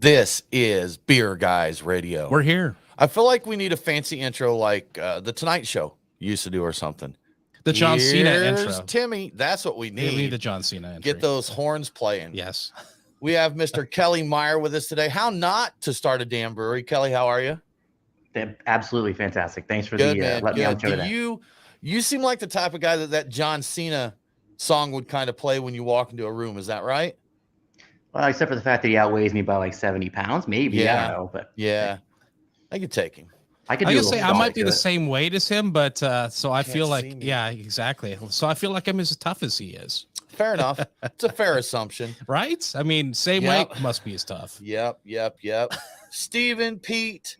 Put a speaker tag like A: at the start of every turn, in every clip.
A: This is Beer Guys Radio.
B: We're here.
A: I feel like we need a fancy intro like the Tonight Show used to do or something.
B: The John Cena
A: Here's
B: intro.
A: Timmy. That's what we need.
B: We need the John Cena intro.
A: Get those horns playing.
B: Yes.
A: We have Mr. Kelly Meyer with us today. How not to start a damn brewery. Kelly, how are you?
C: Absolutely fantastic. Thanks for
A: Good,
C: letting me on the show today.
A: You seem like the type of guy that John Cena song would kind of play when you walk into a room. Is that right?
C: Well, except for the fact that he outweighs me by like 70 pounds, maybe.
A: Yeah.
C: I don't know, but
A: yeah, I could take him.
C: I could.
B: I say I might be the same weight as him, but so I feel like, yeah, exactly. So I feel like I'm as tough as he is.
A: Fair enough. It's a fair assumption,
B: right? I mean, same weight must be as tough.
A: Yep. Stephen, Pete,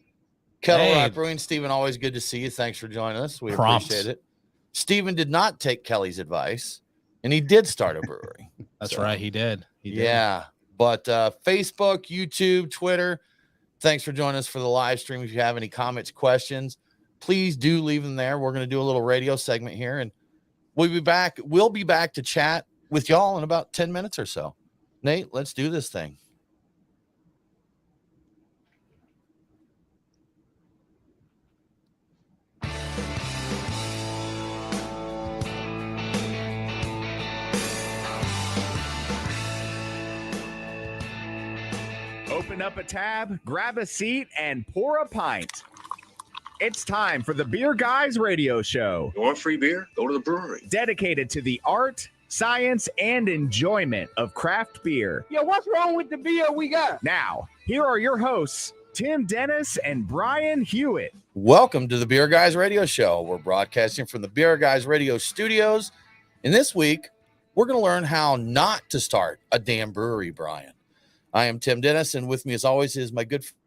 A: Kettle Rock Brewing. Stephen, always good to see you. Thanks for joining us. We appreciate it. Stephen did not take Kelly's advice, and he did start a brewery.
B: That's right. He did.
A: Yeah. But Facebook, YouTube, Twitter, thanks for joining us for the live stream. If you have any comments, questions, please do leave them there. We're going to do a little radio segment here, and we'll be back. We'll be back to chat with y'all in about 10 minutes or so. Nate, let's do this thing.
D: Open up a tab, grab a seat, and pour a pint. It's time for the Beer Guys Radio Show.
E: You want free beer? Go to the brewery.
D: Dedicated to the art, science, and enjoyment of craft beer.
F: Yo, what's wrong with the beer we got?
D: Now, here are your hosts, Tim Dennis and Brian Hewitt.
A: Welcome to the Beer Guys Radio Show. We're broadcasting from the Beer Guys Radio studios. And this week, we're going to learn how not to start a damn brewery, Brian. I am Tim Dennis, and with me, as always, is my good friend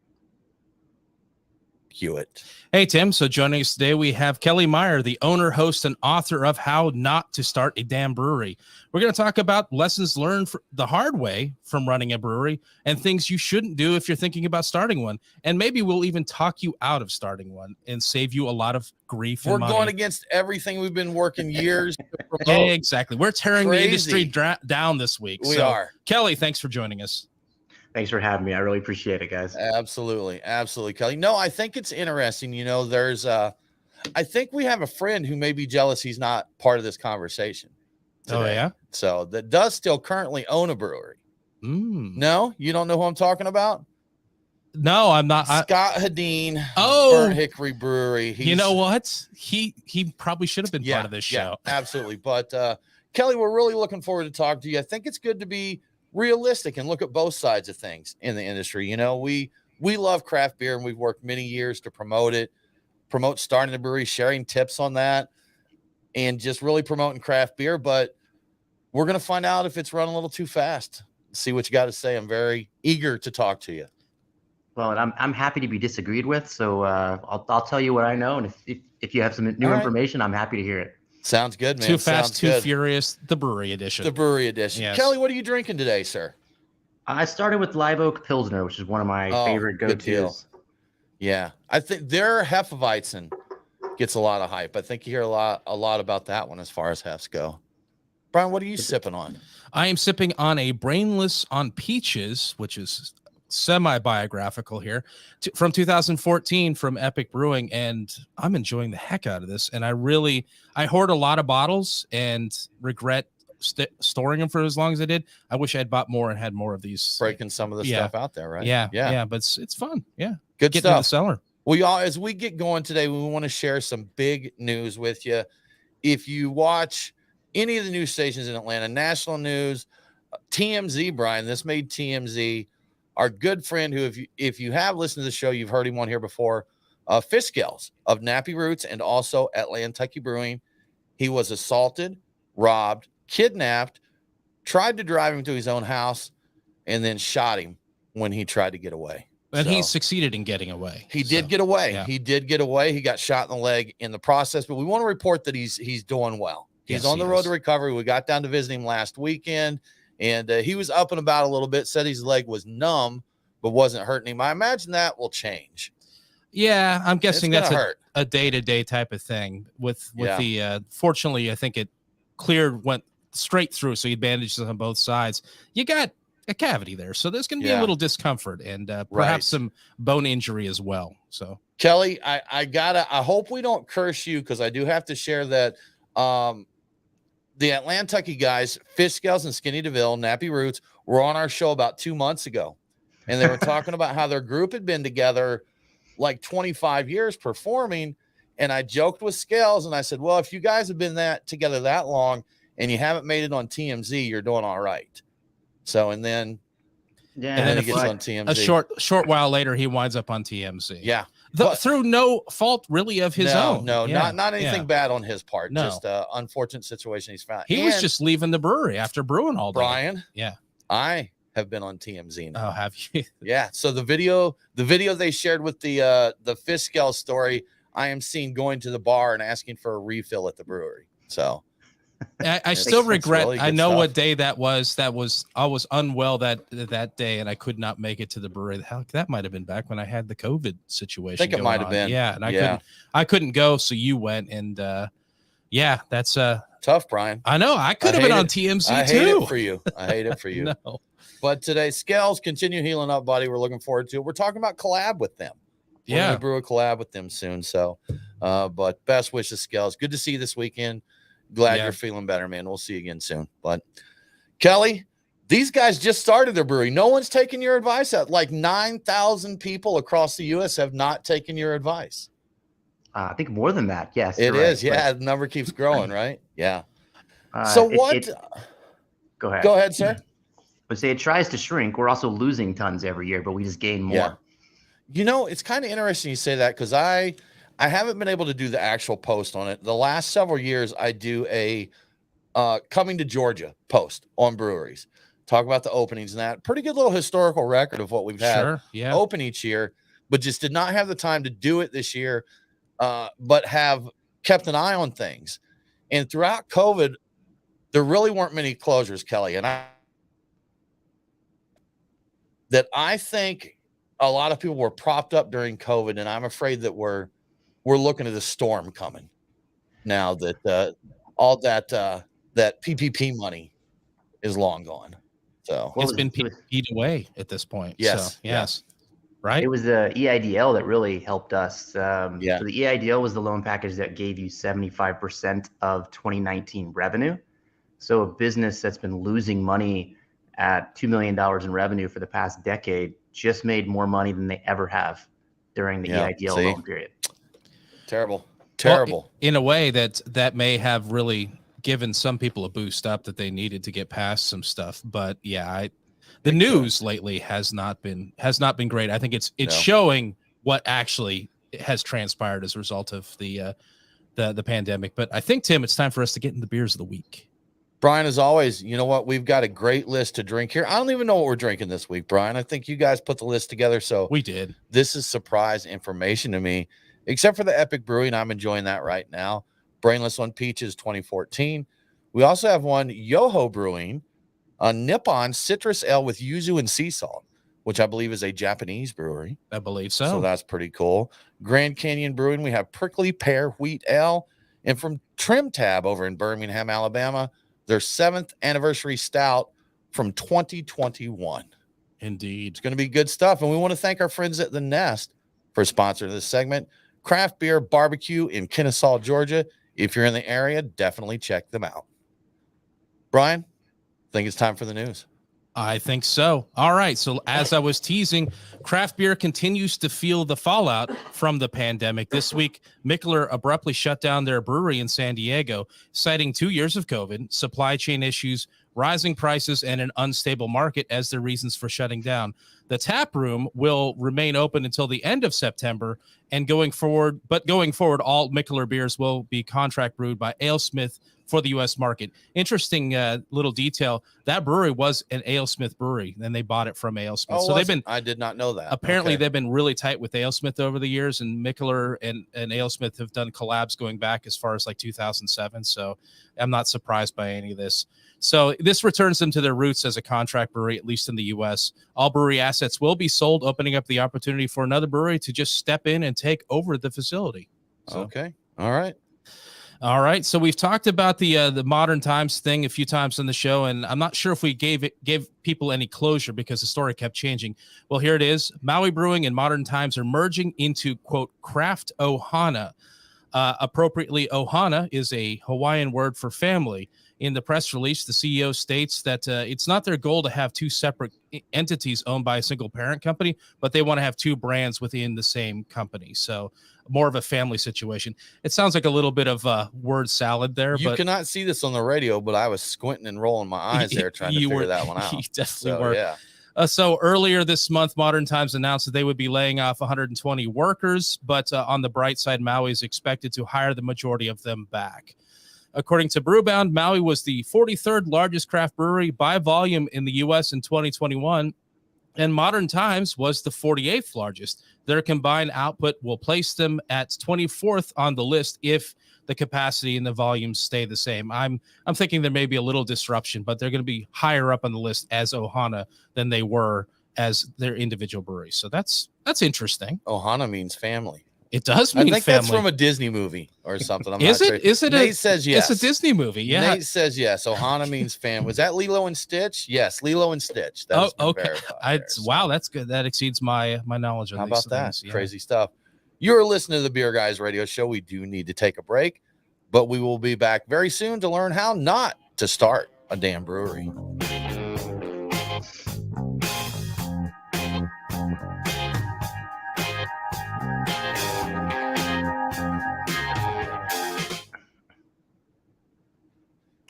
A: Hewitt.
B: Hey, Tim. So joining us today, we have Kelly Meyer, the owner, host, and author of How Not to Start a Damn Brewery. We're going to talk about lessons learned the hard way from running a brewery and things you shouldn't do if you're thinking about starting one. And maybe we'll even talk you out of starting one and save you a lot of grief and money.
A: We're going against everything we've been working years to promote.
B: Exactly. We're tearing the industry down this week.
A: We are.
B: Kelly, thanks for joining us.
C: Thanks for having me. I really appreciate it, guys.
A: Absolutely, Kelly. No, I think it's interesting. You know, I think we have a friend who may be jealous he's not part of this conversation today.
B: Oh, yeah?
A: So that does still currently own a brewery. No, you don't know who I'm talking about?
B: No, I'm not.
A: Scott Hadeen.
B: Burnt
A: Hickory Brewery.
B: You know what? He probably should have been part of this show.
A: Yeah, absolutely. But Kelly, we're really looking forward to talking to you. I think it's good to be realistic and look at both sides of things in the industry. You know, we love craft beer, and we've worked many years to promote starting a brewery, sharing tips on that, and just really promoting craft beer. But we're going to find out if it's running a little too fast. See what you got to say. I'm very eager to talk to you.
C: Well, and I'm happy to be disagreed with. So I'll tell you what I know, and if you have some new information, I'm happy to hear it.
A: Sounds good, man.
B: Too Fast, Too Furious, the brewery edition.
A: The brewery edition.
B: Yes.
A: Kelly, what are you drinking today, sir?
C: I started with Live Oak Pilsner, which is one of my favorite go-tos.
A: Yeah, I think their Hefeweizen gets a lot of hype. I think you hear a lot about that one as far as Hefs go. Brian, what are you sipping on?
B: I am sipping on a Brainless on Peaches, which is semi-biographical here, from 2014 from Epic Brewing, and I'm enjoying the heck out of this. And I hoard a lot of bottles and regret storing them for as long as I did. I wish I had bought more and had more of these.
A: Breaking some of the stuff out there, right?
B: Yeah, but it's fun. Yeah,
A: good
B: Getting
A: stuff.
B: In the cellar.
A: Well, y'all, as we get going today, we want to share some big news with you. If you watch any of the news stations in Atlanta, national news, TMZ, Brian, this made TMZ. Our good friend who, if you have listened to the show, you've heard him on here before, Fish Scales of Nappy Roots and also Atlantucky Brewing. He was assaulted, robbed, kidnapped, tried to drive him to his own house, and then shot him when he tried to get away.
B: And he succeeded in getting away.
A: He did get away.
B: Yeah.
A: He did get away. He got shot in the leg in the process, but we want to report that he's doing well. He's on the road to recovery. We got down to visit him last weekend. And he was up and about a little bit, said his leg was but wasn't hurting him. I imagine that will change.
B: Yeah, I'm guessing that's a day-to-day type of thing. With the fortunately, I think it went straight through, so he bandages on both sides. You got a cavity there, so there's going to be a little discomfort and perhaps some bone injury as well. So
A: Kelly, I hope we don't curse you, because I do have to share that the Atlantucky guys, Fish Scales and Skinny DeVille, Nappy Roots, were on our show about 2 months ago, and they were talking about how their group had been together like 25 years performing. And I joked with Scales and I said, well, if you guys have been together that long and you haven't made it on TMZ, you're doing all right. So, and then he gets on TMZ.
B: A short while later, he winds up on TMZ.
A: Yeah.
B: Through no fault really of his own.
A: No, not anything bad on his part. No. Just an unfortunate situation he's found.
B: He was just leaving the brewery after brewing all day.
A: Brian.
B: Yeah.
A: I have been on TMZ now.
B: Oh, have you?
A: Yeah. So the video they shared with the Fish Scale story, I am seen going to the bar and asking for a refill at the brewery. So
B: I still regret.
A: Really
B: I know
A: stuff.
B: what day that was. I was unwell that day, and I could not make it to the brewery. Hell, that might have been back when I had the COVID situation.
A: I think it might have been.
B: Yeah, and I couldn't go, so you went, and that's
A: tough, Brian.
B: I know. I could have been on TMZ too.
A: I hate it for you. I hate it for you.
B: No.
A: But today, Scales, continue healing up, buddy. We're looking forward to it. We're talking about collab with them. We're gonna brew a collab with them soon. So, but best wishes, Scales. Good to see you this weekend. Glad you're feeling better, man. We'll see you again soon. But Kelly, these guys just started their brewery. No one's taking your advice out. Like 9,000 people across the U.S. have not taken your advice.
C: I think more than that. Yes,
A: it is. Right. Yeah, the number keeps growing, right? Yeah. So what?
C: Go ahead.
A: Go ahead, sir.
C: But say it tries to shrink. We're also losing tons every year, but we just gain more.
A: Yeah. You know, it's kind of interesting you say that, because I haven't been able to do the actual post on it. The last several years, I do a coming to Georgia post on breweries. Talk about the openings and that. Pretty good little historical record of what we've had open each year, but just did not have the time to do it this year, but have kept an eye on things. And throughout COVID, there really weren't many closures, Kelly. And I think a lot of people were propped up during COVID, and I'm afraid that we're looking at a storm coming now that all that PPP money is long gone. So
B: it's been PPP'd away at this point.
A: Yes.
B: So, yes. Right.
C: It was the EIDL that really helped us. So the EIDL was the loan package that gave you 75% of 2019 revenue. So a business that's been losing money at $2 million in revenue for the past decade just made more money than they ever have during the EIDL loan period. Terrible.
B: Well, in a way that may have really given some people a boost up that they needed to get past some stuff. But the news lately has not been great. I think it's showing what actually has transpired as a result of the pandemic. But I think, Tim, it's time for us to get in the beers of the week.
A: Brian, as always, you know what? We've got a great list to drink here. I don't even know what we're drinking this week, Brian. I think you guys put the list together. So
B: we did.
A: This is surprise information to me, except for the Epic Brewing. I'm enjoying that right now. Brainless on Peaches 2014. We also have one Yoho Brewing, a Nippon Citrus Ale with yuzu and sea salt, which I believe is a Japanese brewery.
B: I believe so.
A: So that's pretty cool. Grand Canyon Brewing, we have Prickly Pear Wheat Ale. And from Trim Tab over in Birmingham, Alabama, their 7th anniversary stout from 2021.
B: Indeed.
A: It's going to be good stuff. And we want to thank our friends at The Nest for sponsoring this segment. Craft Beer Barbecue in Kennesaw, Georgia. If you're in the area, definitely check them out. Brian, I think it's time for the news.
B: I think so. All right. So as I was teasing, craft beer continues to feel the fallout from the pandemic. This week, Mikkeller abruptly shut down their brewery in San Diego, citing 2 years of COVID, supply chain issues, rising prices, and an unstable market as their reasons for shutting down. The tap room will remain open until the end of September, and going forward, all Mikkeller beers will be contract brewed by AleSmith for the U.S. market. Interesting little detail. That brewery was an AleSmith brewery, and they bought it from AleSmith.
A: So they've been. I did not know that.
B: Apparently, they've been really tight with AleSmith over the years, and Mikkeller and AleSmith have done collabs going back as far as like 2007. So I'm not surprised by any of this. So this returns them to their roots as a contract brewery, at least in the U.S. All brewery assets will be sold, opening up the opportunity for another brewery to just step in and take over the facility. So.
A: Okay. All right.
B: All right, so we've talked about the modern times thing a few times on the show, and I'm not sure if we gave people any closure because the story kept changing. Well, here it is: Maui Brewing and Modern Times are merging into quote craft ohana. Appropriately, ohana is a Hawaiian word for family. In the press release, the CEO states that it's not their goal to have two separate entities owned by a single parent company, but they want to have two brands within the same company. So more of a family situation. It sounds like a little bit of word salad there.
A: You
B: but
A: cannot see this on the radio, but I was squinting and rolling my eyes there trying to figure that one out.
B: You definitely were.
A: Yeah.
B: So earlier this month, Modern Times announced that they would be laying off 120 workers, but on the bright side, Maui is expected to hire the majority of them back. According to Brewbound, Maui was the 43rd largest craft brewery by volume in the U.S. in 2021, and Modern Times was the 48th largest. Their combined output will place them at 24th on the list if the capacity and the volumes stay the same. I'm thinking there may be a little disruption, but they're going to be higher up on the list as Ohana than they were as their individual breweries. So that's interesting.
A: Ohana means family.
B: It does mean
A: I think
B: family.
A: That's from a Disney movie or something. I'm
B: is
A: not
B: it?
A: sure.
B: Is it?
A: Nate says yes.
B: It's a Disney movie. Yeah.
A: Nate says yes. Ohana means family. Was that Lilo and Stitch? Yes, Lilo and Stitch. That
B: okay. Wow, that's good. That exceeds my knowledge on
A: How
B: these
A: about that?
B: things. Yeah.
A: Crazy stuff. You're listening to the Beer Guys Radio Show. We do need to take a break, but we will be back very soon to learn how not to start a damn brewery.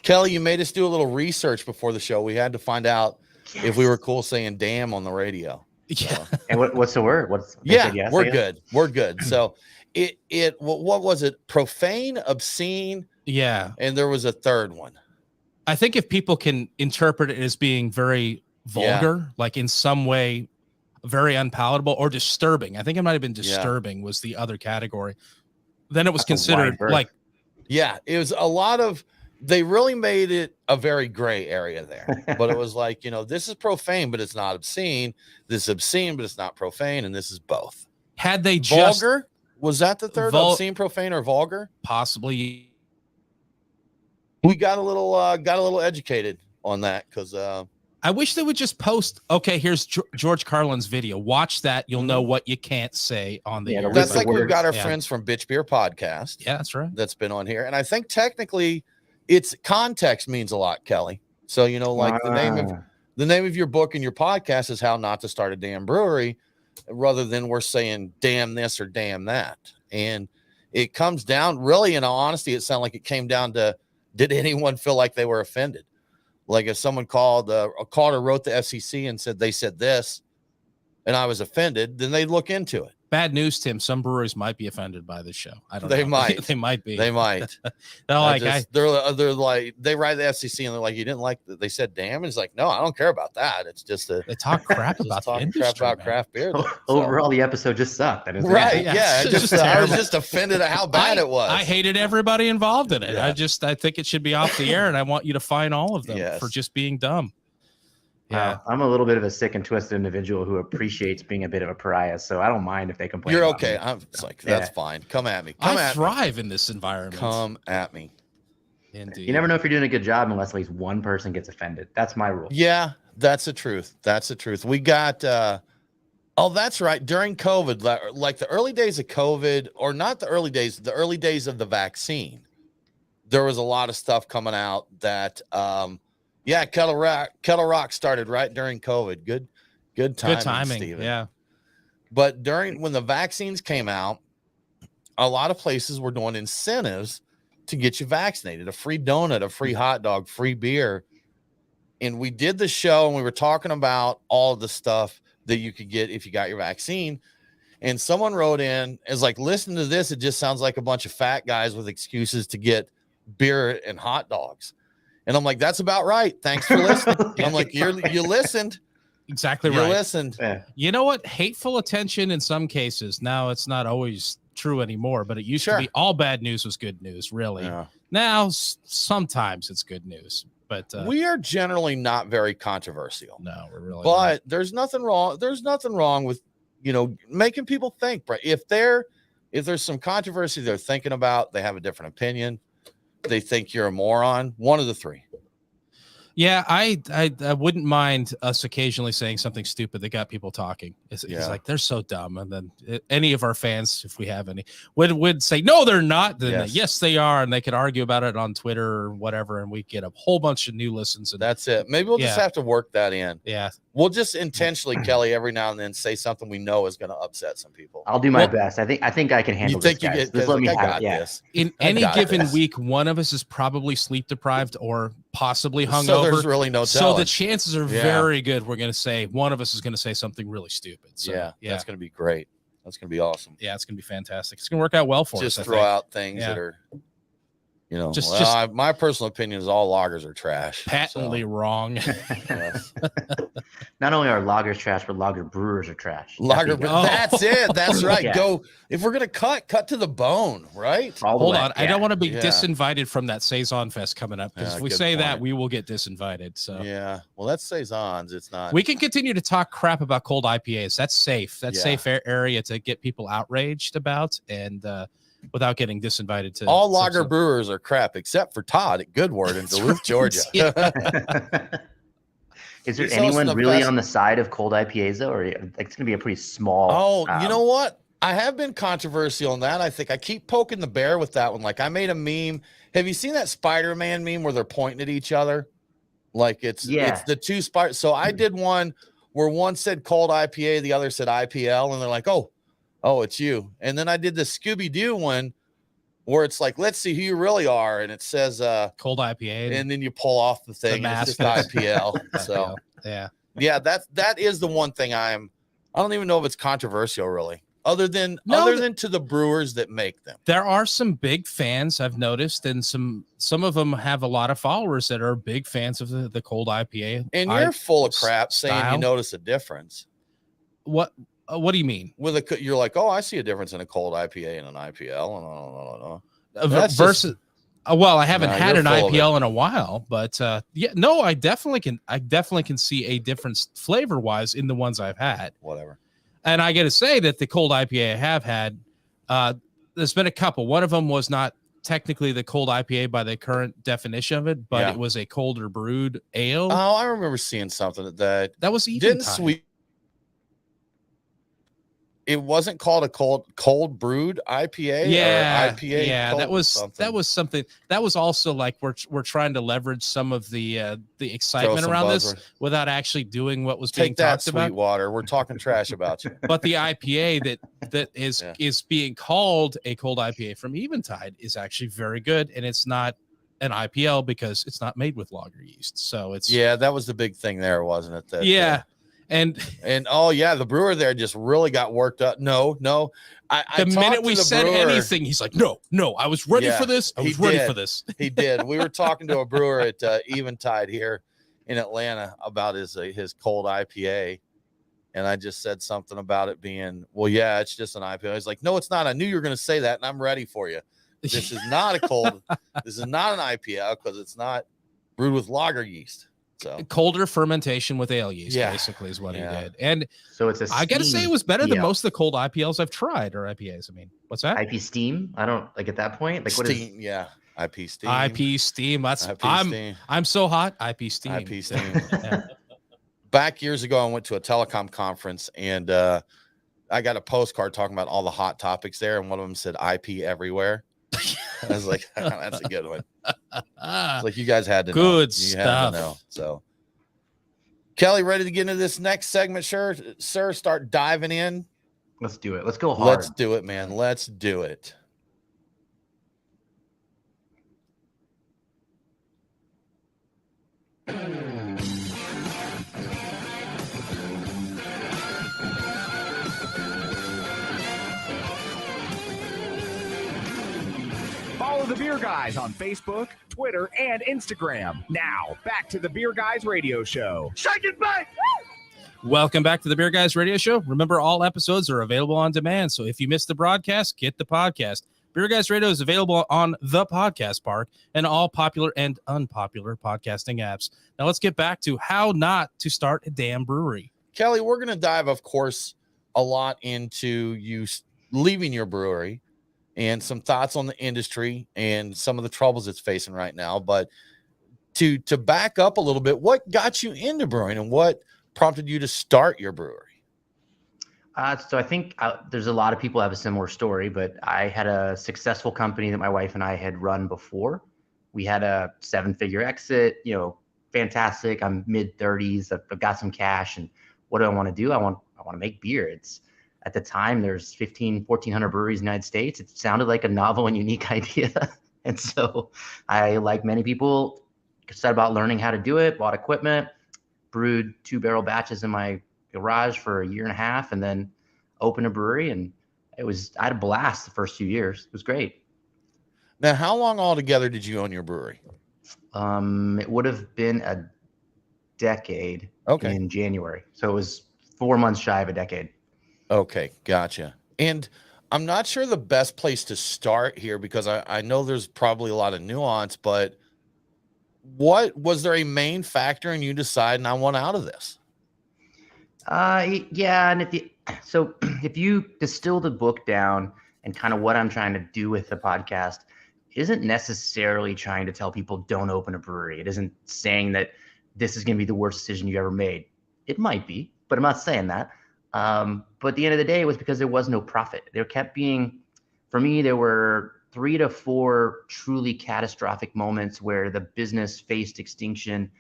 A: Kelly, you made us do a little research before the show. We had to find out if we were cool saying damn on the radio.
B: Yeah.
C: And what's the word?
A: Yes, we're good. We're good. So what was it? Profane, obscene.
B: Yeah.
A: And there was a third one.
B: I think if people can interpret it as being very vulgar, like in some way very unpalatable or disturbing. I think it might have been disturbing was the other category. Then it was considered like.
A: Yeah, it was a lot of. They really made it a very gray area there, but it was like, this is profane, but it's not obscene. This is obscene, but it's not profane. And this is both.
B: Had they just
A: vulgar, was that the third obscene, profane, or vulgar?
B: Possibly.
A: We got a little educated on that. Cause,
B: I wish they would just post. Okay, here's George Carlin's video. Watch that. You'll know what you can't say on the air.
A: That's like we've got our friends from Bitch Beer Podcast.
B: Yeah, that's right.
A: That's been on here. And I think technically it's context means a lot, Kelly. So, like the name of your book and your podcast is How Not to Start a Damn Brewery, rather than we're saying damn this or damn that. And it comes down, really, in all honesty, it sounded like it came down to, did anyone feel like they were offended? Like if someone called or wrote the FCC and said they said this and I was offended, then they'd look into it.
B: Bad news, Tim. Some breweries might be offended by this show. I don't know.
A: They might.
B: They might be.
A: They might.
B: They're like,
A: they're like, they write the FCC and they're like, you didn't like that they said damn. And it's like, no, I don't care about that. It's just
B: they talk crap about the industry,
A: crap about craft beer.
C: Overall, the episode just sucked.
A: Right. Yeah. I was just offended at how bad it was.
B: I hated everybody involved in it. Yeah. I think it should be off the air, and I want you to fine all of them for just being dumb.
C: Yeah, I'm a little bit of a sick and twisted individual who appreciates being a bit of a pariah, so I don't mind if they complain.
A: You're okay. It's like that's fine. Come at me.
B: I thrive in this environment.
A: Come at me.
B: Indeed.
C: You never know if you're doing a good job unless at least one person gets offended. That's my rule.
A: Yeah, that's the truth. That's the truth. We got. That's right. During COVID, like the early days of COVID, or not the early days of the vaccine, there was a lot of stuff coming out that. Kettle Rock started right during COVID. Good timing, Steven.
B: Yeah.
A: But when the vaccines came out, a lot of places were doing incentives to get you vaccinated, a free donut, a free hot dog, free beer. And we did the show and we were talking about all of the stuff that you could get if you got your vaccine. And someone wrote in, is like, listen to this. It just sounds like a bunch of fat guys with excuses to get beer and hot dogs. And I'm like, that's about right. Thanks for listening. I'm like, you listened.
B: Exactly right.
A: You listened.
C: Yeah.
B: You know what? Hateful attention in some cases. Now it's not always true anymore, but it used to be all bad news was good news, really. Yeah. Now, sometimes it's good news. But
A: we are generally not very controversial.
B: No, we're really
A: but
B: not.
A: There's nothing wrong. There's nothing wrong with, making people think, right? If there's some controversy they're thinking about, they have a different opinion. they think you're a moron. One of the three.
B: Yeah, I wouldn't mind us occasionally saying something stupid that got people talking. It's like they're so dumb, and then any of our fans, if we have any, would say no, they're not. Then yes, they are, and they could argue about it on Twitter or whatever, and we get a whole bunch of new listens. And
A: that's it. Maybe we'll just have to work that in.
B: Yeah,
A: we'll just intentionally, Kelly, every now and then say something we know is going to upset some people.
C: I'll do my best. I think I can handle this. Guys. Just let me have it.
B: This. In any given week, one of us is probably sleep deprived or possibly hungover.
A: So there's really no telling.
B: So the chances are very good we're going to say one of us is going to say something really stupid. So,
A: that's going to be great. That's going to be awesome.
B: Yeah, it's going to be fantastic. It's going to work out well for us.
A: Just throw out things that are, my personal opinion is all lagers are trash.
B: Patently wrong.
C: Not only are lagers trash, but lager brewers are trash.
A: That's it. That's right. Go. If we're gonna cut to the bone, right?
B: Hold on. I don't want to be disinvited from that Saison Fest coming up, because if we say that, we will get disinvited. So
A: well, that's Saisons. It's not.
B: We can continue to talk crap about cold IPAs. That's safe. That's safe area to get people outraged about, and without getting disinvited to
A: all lager brewers are crap except for Todd at Goodword in Duluth, Georgia.
C: Is there anyone really on the side of cold IPAs though, or it's going to be a pretty small?
A: You know what? I have been controversial on that. I think I keep poking the bear with that one. Like I made a meme. Have you seen that Spider-Man meme where they're pointing at each other? Like it's the two spiders. So I did one where one said cold IPA, the other said IPL, and they're like, oh, it's you. And then I did the Scooby-Doo one where it's like, let's see who you really are. And it says
B: cold IPA.
A: And then you pull off the thing and it's just IPL. So yeah, that is the one thing I don't even know if it's controversial really. Other than to the brewers that make them.
B: There are some big fans I've noticed, and some of them have a lot of followers that are big fans of the cold IPA.
A: And you're full of crap saying you notice a difference.
B: What do you mean?
A: You're like, I see a difference in a cold IPA and an IPL.
B: Versus, I haven't had an IPL in a while, but I definitely can see a difference flavor wise in the ones I've had.
A: Whatever.
B: And I got to say that the cold IPA I have had, there's been a couple. One of them was not technically the cold IPA by the current definition of it, but it was a colder brewed ale.
A: Oh, I remember seeing something that
B: was even
A: sweet. It wasn't called a cold brewed IPA. Or IPA.
B: Yeah, that was something that was also like we're trying to leverage some of the excitement around this without actually doing what was being talked about.
A: Sweetwater, we're talking trash about you.
B: But the IPA that is being called a cold IPA from Eventide is actually very good, and it's not an IPL because it's not made with lager yeast. So it's
A: that was the big thing there, wasn't it? And the brewer there just really got worked up. No, the
B: minute we said anything, he's like, no, I was ready for this. I was ready for this.
A: He did. We were talking to a brewer at Eventide here in Atlanta about his cold IPA, and I just said something about it being, it's just an IPA. He's like, no, it's not. I knew you were going to say that, and I'm ready for you. This is not a cold. This is not an IPA because it's not brewed with lager yeast. So
B: colder fermentation with ale yeast basically is what he did. And
C: so it's
B: I gotta say it was better than most of the cold IPLs I've tried, or IPAs. I mean, what's that?
C: IP steam? I don't like at that point. Like
A: steam,
C: what is
A: IP steam.
B: IP steam. That's I'm so hot. IP steam.
A: IP steam. Back years ago, I went to a telecom conference and I got a postcard talking about all the hot topics there, and one of them said IP everywhere. I was like, that's a good one. It's like you guys had to know.
B: Good stuff.
A: Had to know. So, Kelly, ready to get into this next segment? Sure, sir. Start diving in.
C: Let's do it. Let's go hard.
A: Let's do it, man. Let's do it.
D: Follow the Beer Guys on Facebook, Twitter, and Instagram. Now, back to the Beer Guys Radio Show.
F: Shake it back!
B: Welcome back to the Beer Guys Radio Show. Remember, all episodes are available on demand, so if you missed the broadcast, get the podcast. Beer Guys Radio is available on the Podcast Park and all popular and unpopular podcasting apps. Now let's get back to how not to start a damn brewery.
A: Kelly, we're going to dive, of course, a lot into you leaving your brewery and some thoughts on the industry and some of the troubles it's facing right now. But to back up a little bit, what got you into brewing and what prompted you to start your brewery?
C: So I think there's a lot of people have a similar story, but I had a successful company that my wife and I had run before. We had a 7-figure exit, fantastic. I'm mid 30s. I've got some cash, and what do I want to do? I want to make beer. It's at the time there's 1,400 breweries in the United States. It sounded like a novel and unique idea. And so I, like many people, set about learning how to do it, bought equipment, brewed 2-barrel batches in my garage for a year and a half, and then opened a brewery. And I had a blast the first few years. It was great.
A: Now, how long altogether did you own your brewery?
C: It would have been a decade in January. So it was 4 months shy of a decade.
A: Okay, gotcha. And I'm not sure the best place to start here, because I know there's probably a lot of nuance, but what was there a main factor in you deciding I want out of this?
C: Yeah. And if you distill the book down, and kind of what I'm trying to do with the podcast isn't necessarily trying to tell people don't open a brewery. It isn't saying that this is going to be the worst decision you ever made. It might be, but I'm not saying that. But at the end of the day, it was because there was no profit. There kept being, for me, there were 3 to 4 truly catastrophic moments where the business faced extinction.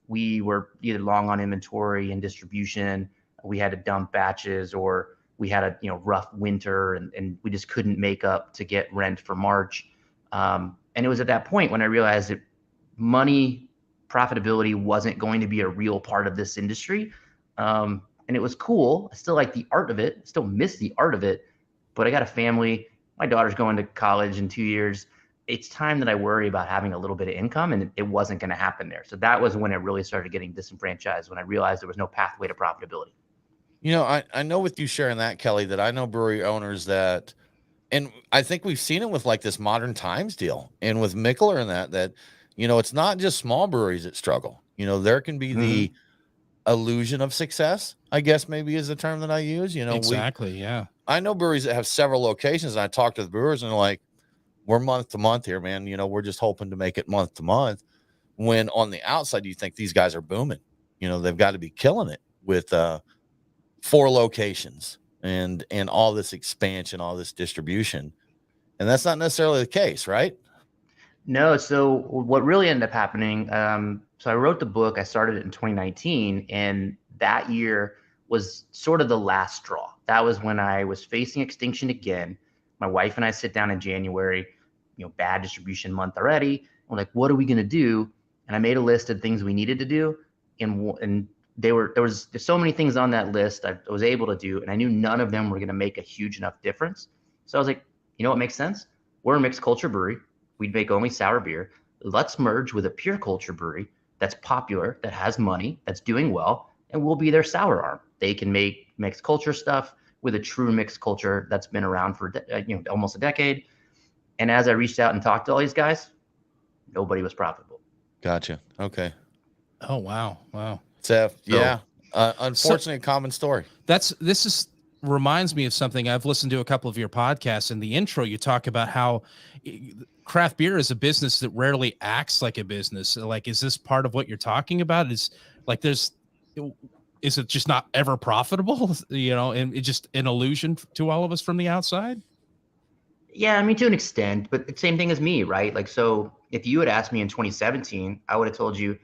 C: We were either long on inventory and distribution, we had to dump batches, or we had a rough winter, and we just couldn't make up to get rent for March. And it was at that point when I realized that money, profitability wasn't going to be a real part of this industry. And it was cool. I still like the art of it, still miss the art of it, but I got a family. My daughter's going to college in 2 years. It's time that I worry about having a little bit of income, and it wasn't going to happen there. So that was when it really started getting disenfranchised, when I realized there was no pathway to profitability.
A: I know with you sharing that, Kelly, that I know brewery owners that, and I think we've seen it with like this Modern Times deal and with Mikkeller and that, it's not just small breweries that struggle. There can be the illusion of success, I guess maybe is the term that I use.
B: Exactly. Yeah.
A: I know breweries that have several locations, and I talk to the brewers and they're like, we're month to month here, man. We're just hoping to make it month to month. When on the outside, you think these guys are booming. They've got to be killing it with 4 locations and all this expansion, all this distribution. And that's not necessarily the case, right?
C: No. So what really ended up happening, so I wrote the book, I started it in 2019, and that year was sort of the last straw. That was when I was facing extinction again. My wife and I sit down in January, bad distribution month already. We're like, what are we going to do? And I made a list of things we needed to do. And there's so many things on that list I was able to do, and I knew none of them were going to make a huge enough difference. So I was like, what makes sense? We're a mixed culture brewery. We'd make only sour beer. Let's merge with a pure culture brewery that's popular, that has money, that's doing well, and we'll be their sour arm. They can make mixed culture stuff with a true mixed culture that's been around for almost a decade. And as I reached out and talked to all these guys, nobody was profitable.
A: Gotcha. Okay.
B: Oh, wow.
A: Yeah. Unfortunately, a common story.
B: Reminds me of something. I've listened to a couple of your podcasts. In the intro, you talk about how craft beer is a business that rarely acts like a business. Like, is this part of what you're talking about? Is it just not ever profitable? And it's just an illusion to all of us from the outside?
C: Yeah, I mean, to an extent, but the same thing as me, right? Like, so if you had asked me in 2017, I would have told you,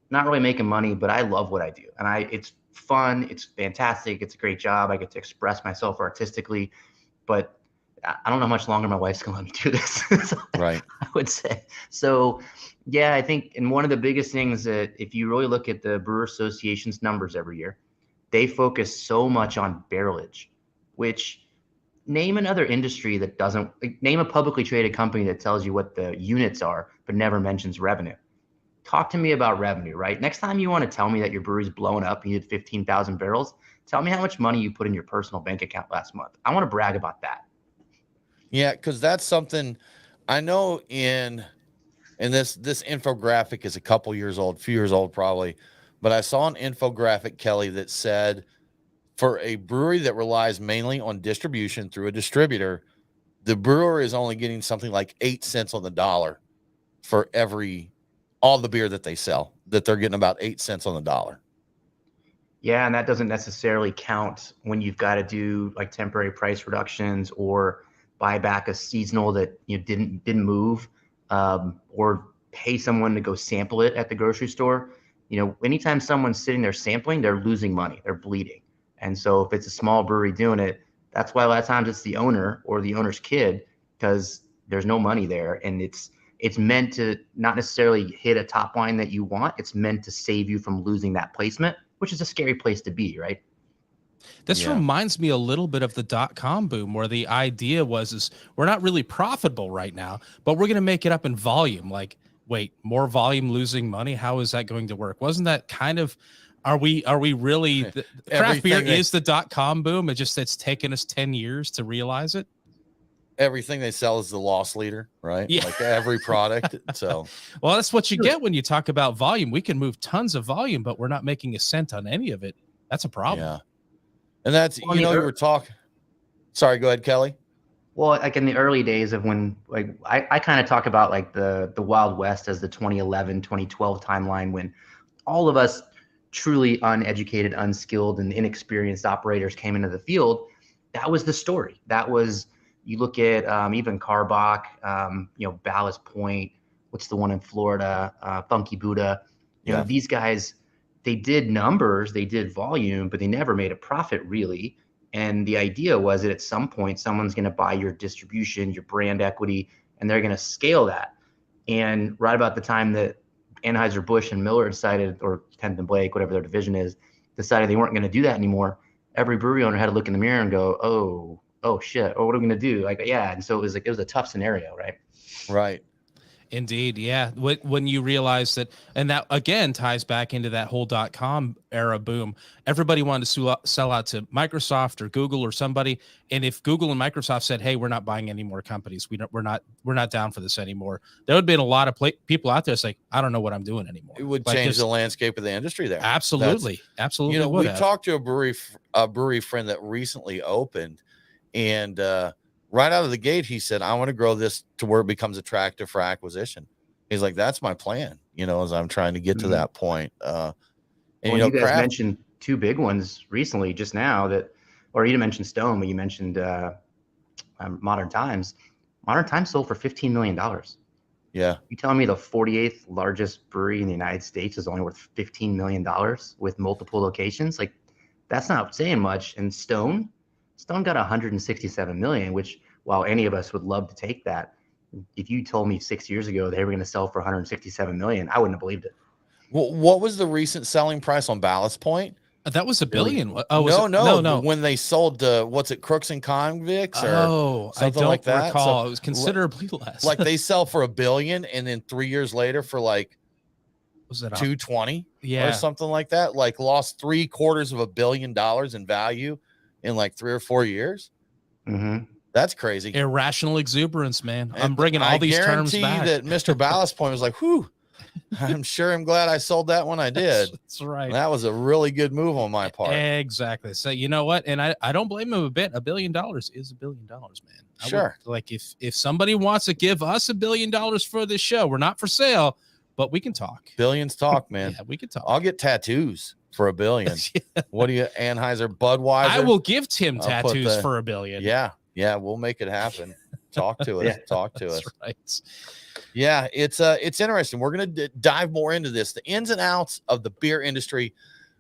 C: not really making money, but I love what I do. And it's fun. It's fantastic. It's a great job. I get to express myself artistically, but I don't know how much longer my wife's going to let me do this.
A: Right.
C: I would say. So yeah, I think, and one of the biggest things that if you really look at the Brewer Association's numbers every year, they focus so much on barrelage, which name another industry that doesn't, name a publicly traded company that tells you what the units are, but never mentions revenue. Talk to me about revenue, right? Next time you want to tell me that your brewery's blowing up, you did 15,000 barrels, tell me how much money you put in your personal bank account last month. I want to brag about that.
A: Yeah, because that's something I know and this infographic is a couple years old, few years old probably, but I saw an infographic, Kelly, that said for a brewery that relies mainly on distribution through a distributor, the brewer is only getting something like 8 cents on the dollar for all the beer that they sell, that they're getting about 8 cents on the dollar.
C: Yeah, and that doesn't necessarily count when you've got to do like temporary price reductions or buy back a seasonal that didn't move, or pay someone to go sample it at the grocery store. Anytime someone's sitting there sampling, they're losing money, they're bleeding. And so if it's a small brewery doing it, that's why a lot of times it's the owner or the owner's kid, because there's no money there, and it's meant to not necessarily hit a top line that you want. It's meant to save you from losing that placement, which is a scary place to be, right?
B: This reminds me a little bit of the .com boom, where the idea is we're not really profitable right now, but we're going to make it up in volume. Like, wait, more volume, losing money? How is that going to work? Wasn't that kind of, are we really, the craft beer is the .com boom? It's taken us 10 years to realize it.
A: Everything they sell is the loss leader, right?
B: Yeah.
A: Like every product. So,
B: well, that's what you get when you talk about volume. We can move tons of volume, but we're not making a cent on any of it. That's a problem.
A: Yeah. And that's, you were talking. Sorry, go ahead, Kelly.
C: Well, like in the early days of when, like, I kind of talk about like the Wild West as the 2011, 2012 timeline, when all of us truly uneducated, unskilled, and inexperienced operators came into the field. That was the story. That was, you look at even Carbach, Ballast Point, what's the one in Florida, Funky Buddha. These guys, they did numbers, they did volume, but they never made a profit really. And the idea was that at some point, someone's going to buy your distribution, your brand equity, and they're going to scale that. And right about the time that Anheuser-Busch and Miller decided, or Kent and Blake, whatever their division is, decided they weren't going to do that anymore, every brewery owner had to look in the mirror and go, oh shit, what are we going to do? Like, yeah. And so it was a tough scenario, right?
A: Right.
B: Indeed. Yeah. When you realize that, and that again ties back into that whole .com era boom. Everybody wanted to sell out to Microsoft or Google or somebody. And if Google and Microsoft said, "Hey, we're not buying any more companies. We're not down for this anymore," there would have been a lot of people out there saying, "I don't know what I'm doing anymore."
A: It would change the landscape of the industry there.
B: Absolutely. Absolutely.
A: We talked to a brewery friend that recently opened, and right out of the gate, he said, "I want to grow this to where it becomes attractive for acquisition." He's like, "That's my plan, as I'm trying to get to that point." And
C: you guys mentioned two big ones recently just now or you didn't mention Stone, but you mentioned Modern Times. Modern Times sold for $15 million.
A: Yeah.
C: You telling me the 48th largest brewery in the United States is only worth $15 million with multiple locations? Like, that's not saying much. And Stone got 167 million, which, while any of us would love to take that, if you told me 6 years ago they were going to sell for 167 million, I wouldn't have believed it.
A: Well, what was the recent selling price on Ballast Point?
B: That was $1 billion.
A: Oh, no. When they sold, what's it, Crooks and Convicts or something like that?
B: Recall. So, it was considerably less.
A: Like they sell for $1 billion, and then 3 years later for like, was it 220? Or something like that. Like lost $750 million in value in like 3 or 4 years.
C: Mm-hmm.
A: That's crazy.
B: Irrational exuberance, man. I'm bringing all these terms back.
A: I guarantee that Mr. Ballast Point was like, whew, I'm glad I sold that when I did.
B: That's right.
A: That was a really good move on my part.
B: Exactly. So you know what? And I don't blame him a bit. $1 billion is $1 billion, man.
A: Sure.
B: Like if somebody wants to give us $1 billion for this show, we're not for sale, but we can talk.
A: Billions talk, man.
B: Yeah, we can talk.
A: I'll get tattoos for $1 billion. What do you, Anheuser, Budweiser?
B: I will give Tim tattoos for $1 billion.
A: Yeah, we'll make it happen. Talk to us. Talk to us.
B: Right.
A: Yeah, it's interesting. We're going to dive more into this, the ins and outs of the beer industry.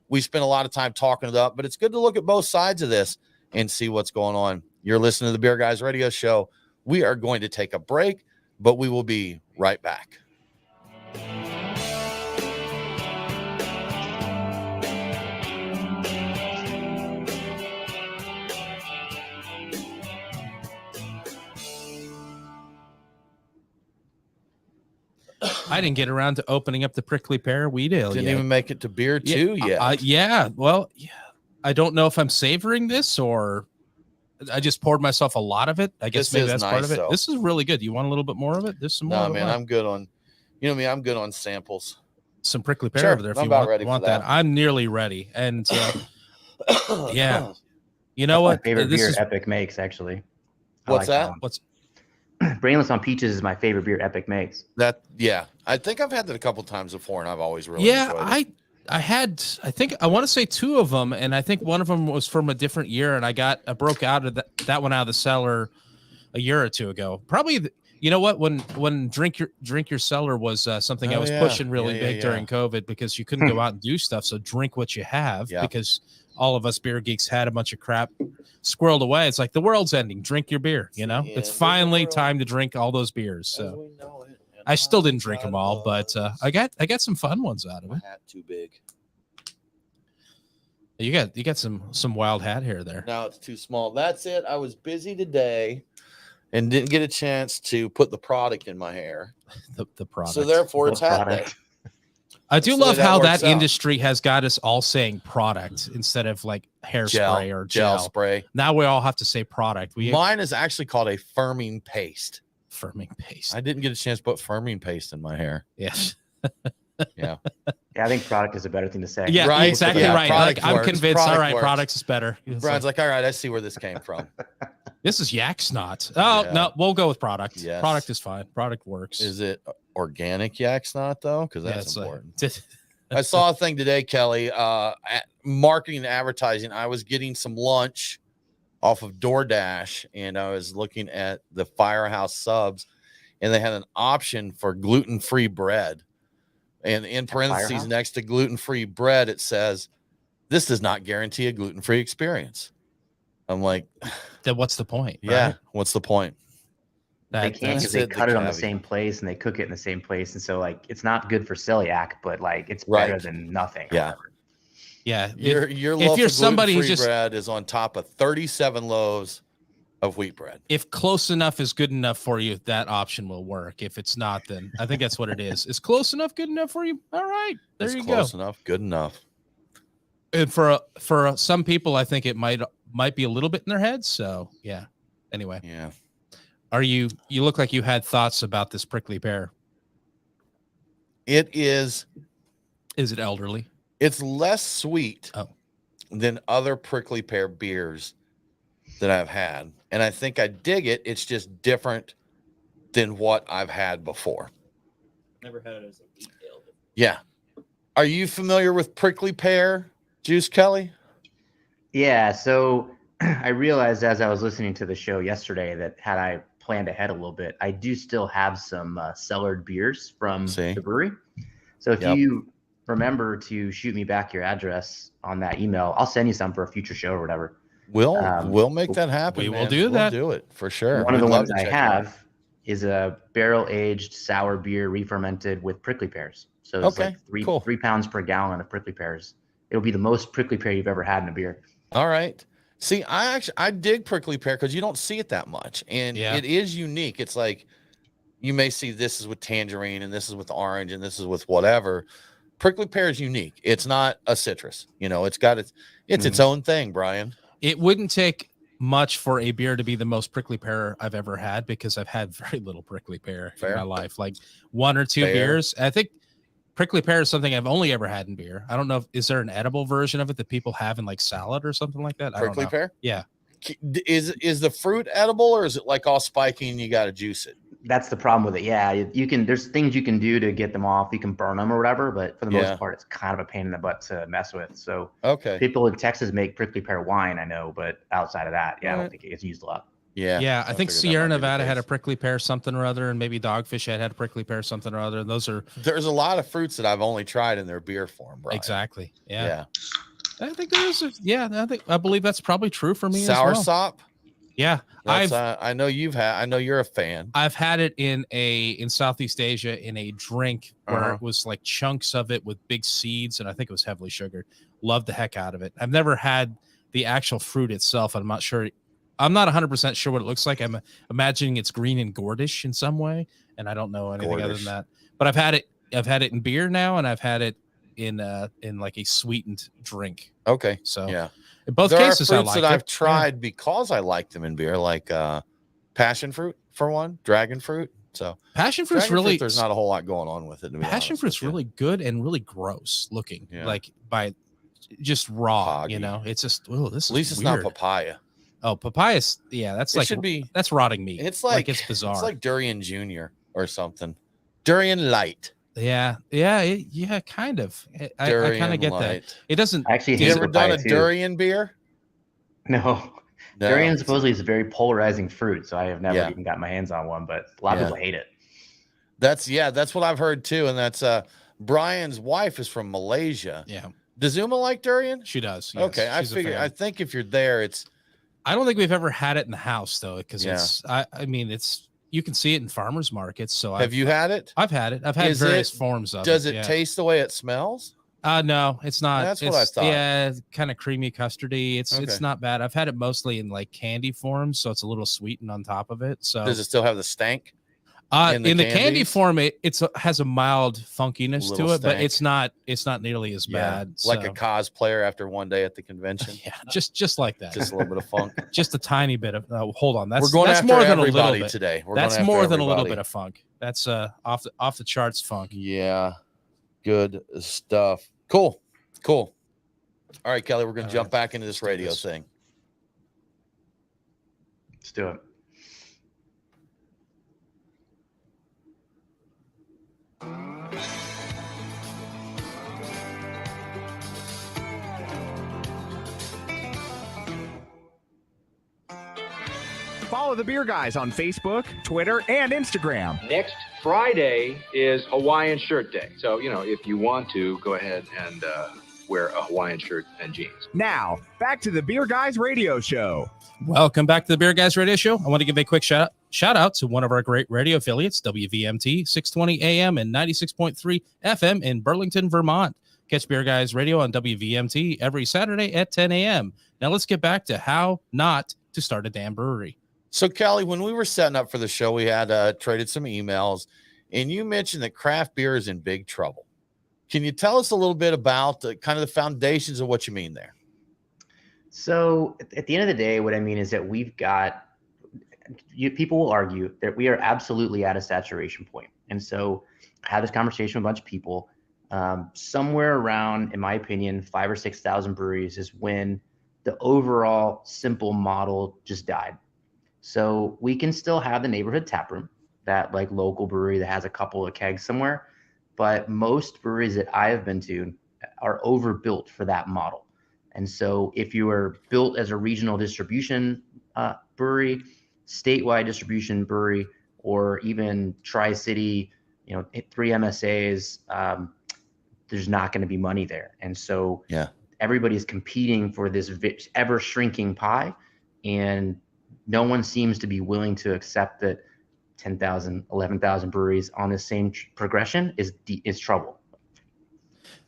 A: We spent a lot of time talking it up, but it's good to look at both sides of this and see what's going on. You're listening to the Beer Guys Radio Show. We are going to take a break, but we will be right back.
B: I didn't get around to opening up the prickly pear wheat ale.
A: Didn't even make it to beer too yet.
B: Well, I don't know if I'm savoring this or I just poured myself a lot of it. I guess maybe that's part of it.
A: Though.
B: This is really good. You want a little bit more of it? There's some more.
A: No, man, I'm good on. You know me, I'm good on samples.
B: Some prickly pear over there. If you want that, I'm nearly ready. And yeah, you know what?
C: My favorite beer Epic makes actually.
A: What's that?
C: Brainless on Peaches is my favorite beer Epic makes.
A: I think I've had that a couple times before, and I've always really enjoyed it.
B: I want to say 2 of them, and I think one of them was from a different year, and I broke out of that one out of the cellar a year or 2 ago. Probably, you know what? When drink your cellar was something I was pushing really big during COVID, because you couldn't go out and do stuff. So drink what you have, because all of us beer geeks had a bunch of crap squirreled away. It's like the world's ending. Drink your beer. You know, it's finally time to drink all those beers. So I still didn't drink them all, but I got some fun ones out of it.
A: Hat too big.
B: You got some wild hat hair there.
A: No, it's too small. That's it. I was busy today and didn't get a chance to put the product in my hair.
B: The product.
A: So therefore, it's hat day.
B: I do love how that industry has got us all saying product instead of like hairspray or gel
A: spray.
B: Now we all have to say product.
A: Mine is actually called a firming paste.
B: Firming paste.
A: I didn't get a chance to put firming paste in my hair.
B: Yes.
C: Yeah, I think product is a better thing to say.
B: Yeah, right, exactly right. Like, I'm convinced. All right,
A: works.
B: Product is better.
A: Brian's like, all right, I see where this came from.
B: This is yak snot. Oh no, we'll go with product.
A: Yes.
B: Product is fine. Product works.
A: Is it organic yak snot though? Because that's important. I saw a thing today, Kelly. At marketing and advertising. I was getting some lunch off of DoorDash, and I was looking at the Firehouse subs, and they had an option for gluten-free bread. And in parentheses next to gluten-free bread, it says, "This does not guarantee a gluten-free experience." I'm like,
B: then what's the point?
A: Yeah,
B: right?
A: What's the point?
C: They can't, because they cut it on the same place and they cook it in the same place, and so like it's not good for celiac, but like it's better than nothing.
A: Yeah,
B: yeah.
A: Your loaf of gluten-free bread is on top of 37 loaves of wheat bread.
B: If close enough is good enough for you, that option will work. If it's not, then I think that's what it is. Is close enough good enough for you? All right, there you go.
A: Close enough, good enough.
B: And for some people, I think it might be a little bit in their heads. So yeah. Anyway.
A: Yeah.
B: You look like you had thoughts about this prickly pear.
A: It is.
B: Is it elderly?
A: It's less sweet than other prickly pear beers that I've had. And I think I dig it. It's just different than what I've had before.
G: Never had it as a wheat ale.
A: Yeah. Are you familiar with prickly pear juice, Kelly?
C: Yeah. So I realized as I was listening to the show yesterday that had I planned ahead a little bit, I do still have some cellared beers from the brewery. So if you remember to shoot me back your address on that email, I'll send you some for a future show or whatever.
A: We'll make that happen.
B: We will do that.
A: We'll do it for sure.
C: One of the ones I have is a barrel-aged sour beer re-fermented with prickly pears. So it's like 3 pounds per gallon of prickly pears. It'll be the most prickly pear you've ever had in a beer.
A: All right. See, I dig prickly pear because you don't see it that much, and it is unique. It's like you may see this is with tangerine, and this is with orange, and this is with whatever. Prickly pear is unique. It's not a citrus. You know, it's got its own thing, Brian.
B: It wouldn't take much for a beer to be the most prickly pear I've ever had, because I've had very little prickly pear in my life, like 1 or 2 beers. I think prickly pear is something I've only ever had in beer. I don't know. Is there an edible version of it that people have in like salad or something like that?
A: Prickly pear?
B: Yeah.
A: Is the fruit edible, or is it like all spiky and you got to juice it?
C: That's the problem with it. Yeah, you can. There's things you can do to get them off. You can burn them or whatever, but for the most part, it's kind of a pain in the butt to mess with. So people in Texas make prickly pear wine, I know, but outside of that, I don't think it gets used a lot.
B: Yeah. I think Sierra Nevada had a prickly pear something or other, and maybe Dogfish had a prickly pear something or other.
A: There's a lot of fruits that I've only tried in their beer form, Brian.
B: Exactly. Yeah. I think I believe that's probably true for me.
A: Sour
B: as well.
A: sop.
B: Yeah,
A: I know I know you're a fan.
B: I've had it in Southeast Asia in a drink where it was like chunks of it with big seeds, and I think it was heavily sugared. Loved the heck out of it. I've never had the actual fruit itself. I'm not sure. I'm not 100% sure what it looks like. I'm imagining it's green and gourdish in some way, and I don't know anything other than that. But I've had it in beer now, and I've had it in like a sweetened drink.
A: Okay.
B: So
A: in
B: both cases,
A: I like that I've tried because I like them in beer, like passion fruit for one, dragon fruit. So
B: passion fruit's really
A: there's not a whole lot going on with it.
B: Passion fruit's really good and really gross looking, like by just raw.
A: Foggy.
B: You know, it's just this.
A: At least it's not papaya.
B: Oh, papayas. Yeah, that's
A: It should be.
B: that's rotting meat.
A: It's like
B: it's bizarre.
A: It's like durian junior or something. Durian light.
B: Yeah, kind of. I kind of get
A: light.
B: that. It doesn't.
C: I actually
A: You
C: hate
A: ever done a
C: papaya, too.
A: durian beer?
C: No. Durian supposedly is a very polarizing fruit, so I have never even got my hands on one, but a lot of people hate it.
A: That's what I've heard too, and that's Brian's wife is from Malaysia.
B: Yeah.
A: Does Uma like durian?
B: She does. Yes.
A: Okay, I think if you're there,
B: I don't think we've ever had it in the house though, because I mean you can see it in farmers markets. So
A: have you had it?
B: I've had it. I've had various forms of it.
A: Does it taste the way it smells?
B: No, it's not.
A: That's what I thought.
B: Yeah, kind of creamy custardy. It's not bad. I've had it mostly in like candy form, so it's a little sweetened on top of it. So
A: does it still have the stank?
B: In the candy form, it has a mild funkiness to it, but it's not nearly as bad.
A: Like a cosplayer after one day at the convention.
B: Yeah, just like that.
A: Just a little bit of funk.
B: Just a tiny bit of. Hold on,
A: we're going
B: that's
A: after
B: more than a little
A: everybody
B: bit
A: today.
B: That's more than a little bit of funk. That's off the charts funk.
A: Yeah, good stuff. Cool. All right, Kelly, we're going to jump back into this radio thing.
C: Let's do it.
D: Follow the Beer Guys on Facebook, Twitter, and Instagram.
F: Next Friday is Hawaiian Shirt Day. So, if you want to, go ahead and wear a Hawaiian shirt and jeans.
D: Now, back to the Beer Guys radio show.
B: Welcome back to the Beer Guys radio show. I want to give a quick shout out to one of our great radio affiliates, WVMT, 620 AM and 96.3 FM in Burlington, Vermont. Catch Beer Guys radio on WVMT every Saturday at 10 a.m. Now let's get back to how not to start a damn brewery.
A: So, Kelly, when we were setting up for the show, we had traded some emails, and you mentioned that craft beer is in big trouble. Can you tell us a little bit about kind of the foundations of what you mean there?
C: So, at the end of the day, what I mean is that we've got people will argue that we are absolutely at a saturation point. And so I had this conversation with a bunch of people. Somewhere around, in my opinion, 5,000 or 6,000 breweries is when the overall simple model just died. So we can still have the neighborhood tap room, that like local brewery that has a couple of kegs somewhere. But most breweries that I have been to are overbuilt for that model. And so if you are built as a regional distribution brewery, statewide distribution brewery, or even Tri-City, 3 MSAs, there's not going to be money there. And so everybody's competing for this ever shrinking pie, and no one seems to be willing to accept that 10,000, 11,000 breweries on the same progression is trouble.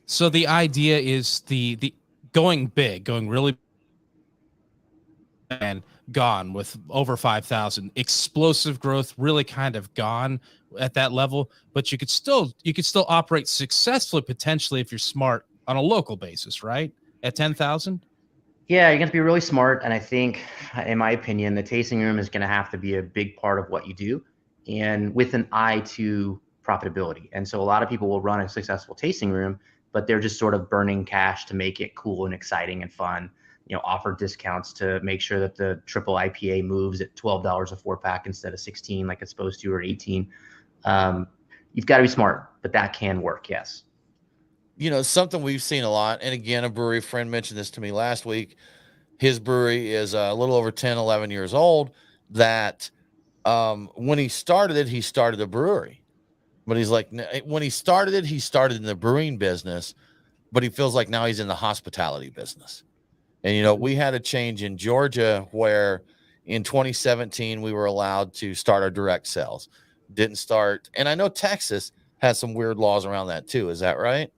B: So the idea is the going big, going really and gone with over 5,000, explosive growth, really kind of gone at that level. But you could still operate successfully potentially if you're smart on a local basis, right? At 10,000.
C: Yeah, you're going to be really smart. And I think, in my opinion, the tasting room is going to have to be a big part of what you do, and with an eye to profitability. And so a lot of people will run a successful tasting room, but they're just sort of burning cash to make it cool and exciting and fun, offer discounts to make sure that the triple IPA moves at $12 a 4-pack instead of 16 like it's supposed to, or 18. You've got to be smart, but that can work. Yes.
A: Something we've seen a lot. And again, a brewery friend mentioned this to me last week. His brewery is a little over 10, 11 years old. That when he started a brewery. But he's like, when he started in the brewing business, but he feels like now he's in the hospitality business. And, we had a change in Georgia where in 2017, we were allowed to start our direct sales. Didn't start. And I know Texas has some weird laws around that too. Is that right?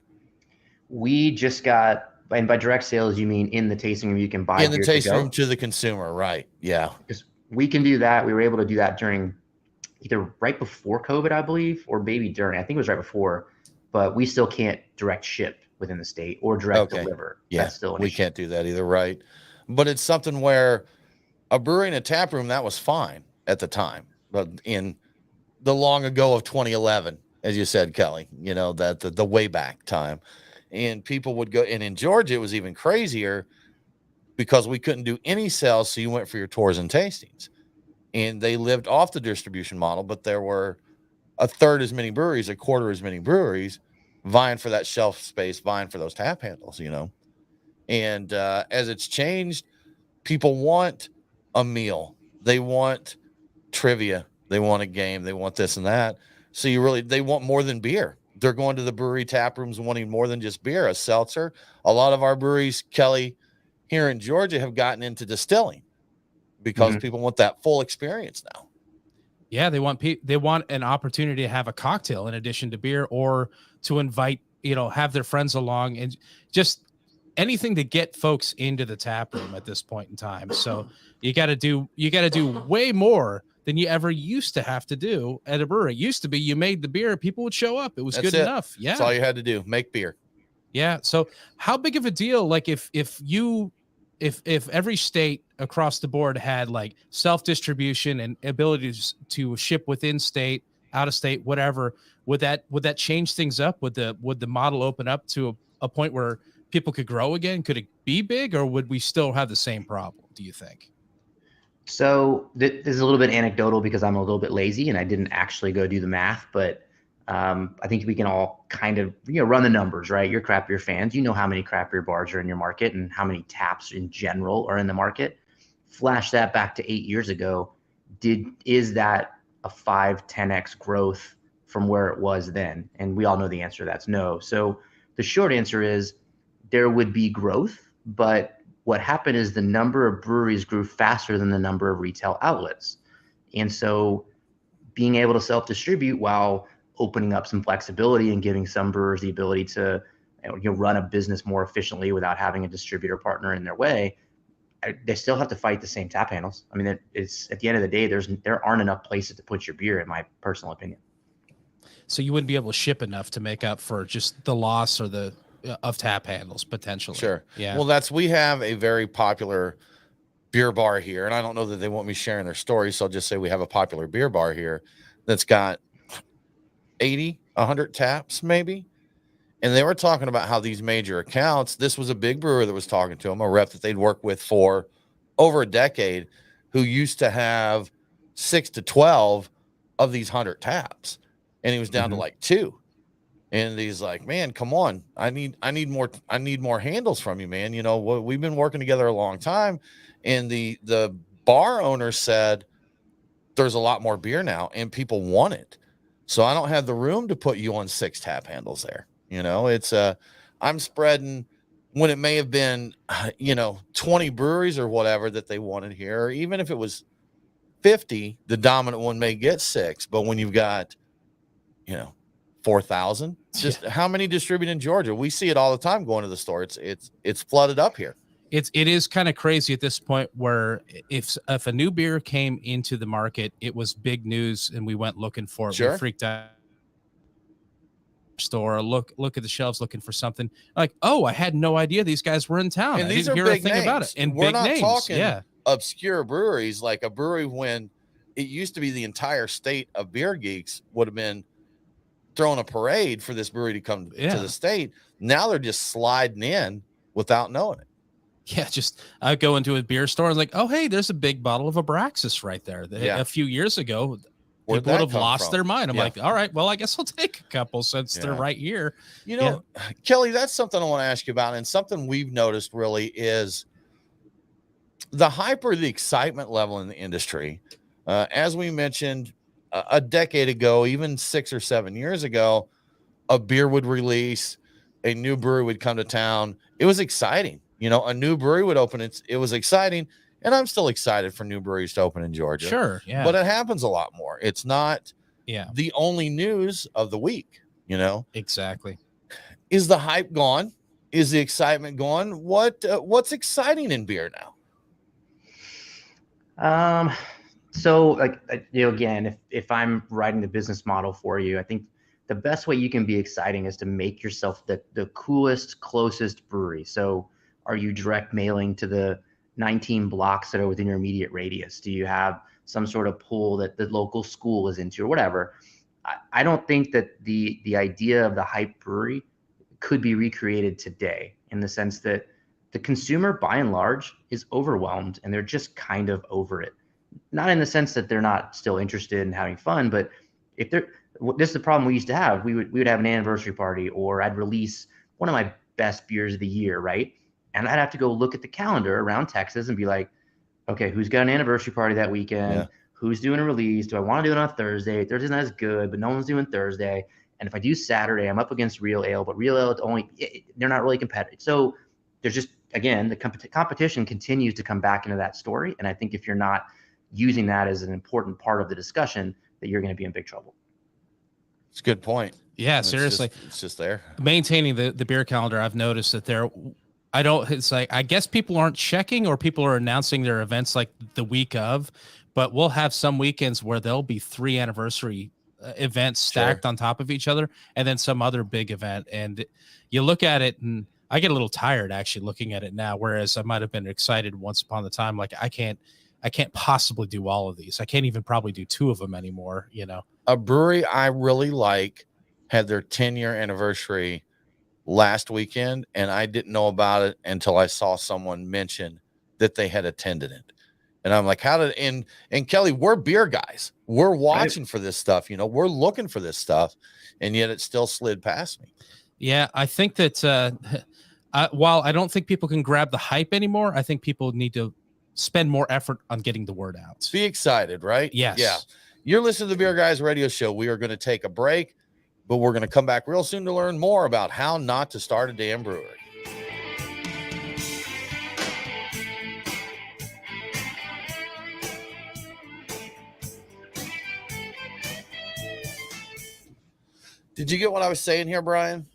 C: We just got, and by direct sales, you mean in the tasting room, you can buy
A: in the tasting room to the consumer. Right. Yeah.
C: Because we can do that. We were able to do that during either right before COVID, I believe, or maybe during. I think it was right before, but we still can't direct ship within the state or direct deliver.
A: Yeah.
C: That's still an
A: we
C: issue.
A: Can't do that either. Right. But it's something where a brewery and a tap room, that was fine at the time, but in the long ago of 2011, as you said, Kelly, that the way back time. And people would go, and in Georgia, it was even crazier. because we couldn't do any sales. So you went for your tours and tastings, and they lived off the distribution model, but there were a third as many breweries, a quarter as many breweries vying for that shelf space, vying for those tap handles, and as it's changed, people want a meal, they want trivia, they want a game, they want this and that. So they want more than beer. They're going to the brewery tap rooms wanting more than just beer, a seltzer. A lot of our breweries, Kelly, here in Georgia, have gotten into distilling because people want that full experience now.
B: Yeah, they want an opportunity to have a cocktail in addition to beer, or to invite, have their friends along, and just anything to get folks into the tap room at this point in time. So you got to do way more than you ever used to have to do at a brewery. It used to be you made the beer, people would show up. It was good enough. Yeah.
A: That's all you had to do, make beer.
B: Yeah. So how big of a deal, like if every state across the board had like self-distribution and abilities to ship within state, out of state, whatever, would that change things up? Would the model open up to a point where people could grow again? Could it be big, or would we still have the same problem, do you think?
C: So this is a little bit anecdotal because I'm a little bit lazy and I didn't actually go do the math, but I think we can all kind of run the numbers, right? You're craft beer fans. You know how many craft beer bars are in your market and how many taps in general are in the market. Flash that back to 8 years ago. Is that a 5-10x growth from where it was then? And we all know the answer to that's no. So the short answer is there would be growth, but what happened is the number of breweries grew faster than the number of retail outlets. And so being able to self-distribute while opening up some flexibility and giving some brewers the ability to run a business more efficiently without having a distributor partner in their way, they still have to fight the same tap handles. I mean, it's at the end of the day, there aren't enough places to put your beer, in my personal opinion.
B: So you wouldn't be able to ship enough to make up for just the loss or of tap handles potentially.
A: Sure.
B: Yeah.
A: Well, we have a very popular beer bar here, and I don't know that they want me sharing their story, so I'll just say we have a popular beer bar here that's got 80, 100 taps maybe. And they were talking about how these major accounts, this was a big brewer that was talking to them, a rep that they'd worked with for over a decade, who used to have 6 to 12 of these 100 taps. And he was down to like 2. And he's like, man, come on. I need more handles from you, man. We've been working together a long time. And the bar owner said, there's a lot more beer now and people want it. So I don't have the room to put you on 6 tap handles there. It's I'm spreading when it may have been, 20 breweries or whatever that they wanted here, or even if it was 50, the dominant one may get 6. But when you've got, 4,000, just how many distribute in Georgia? We see it all the time going to the store. It's flooded up here.
B: It is kind of crazy at this point where if a new beer came into the market, it was big news and we went looking for it.
A: Sure.
B: We freaked out. Store, look at the shelves looking for something, like, oh, I had no idea these guys were in town.
A: And
B: I
A: these
B: didn't
A: are
B: hear a
A: big
B: thing
A: names.
B: about it. And
A: we're
B: big
A: not
B: names.
A: talking obscure breweries, like a brewery when it used to be the entire state of beer geeks would have been throwing a parade for this brewery to come to the state. Now they're just sliding in without knowing it.
B: Yeah, just I go into a beer store and like, oh, hey, there's a big bottle of Abraxas right there. A few years ago, people would have lost their mind. I'm like, all right, well, I guess I'll take a couple since they're right here.
A: Kelly, that's something I want to ask you about, and something we've noticed really is the hype or the excitement level in the industry. As we mentioned a decade ago, even 6 or 7 years ago, a beer would release, a new brewery would come to town. It was exciting. A new brewery would open. It was exciting. And I'm still excited for new breweries to open in Georgia.
B: Sure. Yeah.
A: But it happens a lot more. It's not the only news of the week,
B: Exactly.
A: Is the hype gone? Is the excitement gone? What's exciting in beer
C: now? So again, if I'm writing the business model for you, I think the best way you can be exciting is to make yourself the coolest, closest brewery. So are you direct mailing to the 19 blocks that are within your immediate radius? Do you have some sort of pool that the local school is into or whatever? I don't think that the idea of the hype brewery could be recreated today, in the sense that the consumer by and large is overwhelmed and they're just kind of over it. Not in the sense that they're not still interested in having fun, but if they're, this is the problem we used to have. We would have an anniversary party, or I'd release one of my best beers of the year, right? And I'd have to go look at the calendar around Texas and be like, okay, who's got an anniversary party that weekend?
A: Yeah.
C: Who's doing a release? Do I want to do it on Thursday? Thursday's not as good, but no one's doing Thursday. And if I do Saturday, I'm up against Real Ale, but Real Ale, they're not really competitive. So there's just, again, the competition continues to come back into that story. And I think if you're not using that as an important part of the discussion, that you're going to be in big trouble.
A: It's a good point.
B: Yeah, seriously.
A: It's just there.
B: Maintaining the beer calendar, I've noticed that it's like, I guess people aren't checking, or people are announcing their events like the week of, but we'll have some weekends where there'll be 3 anniversary events stacked on top of each other, and then some other big event. And you look at it, and I get a little tired actually looking at it now, whereas I might've been excited once upon a time. Like I can't possibly do all of these. I can't even probably do 2 of them anymore. You know,
A: a brewery I really like had their 10-year anniversary last weekend, and I didn't know about it until I saw someone mention that they had attended it. And I'm like, how did, and Kelly, we're beer guys. We're watching for this stuff. You know, we're looking for this stuff, and yet it still slid past me.
B: Yeah. I think that while I don't think people can grab the hype anymore, I think people need to spend more effort on getting the word out.
A: Be excited, right?
B: Yes.
A: Yeah. You're listening to the Beer Guys Radio Show. We are going to take a break, but we're going to come back real soon to learn more about how not to start a damn brewery. Did you get what I was saying here, Brian?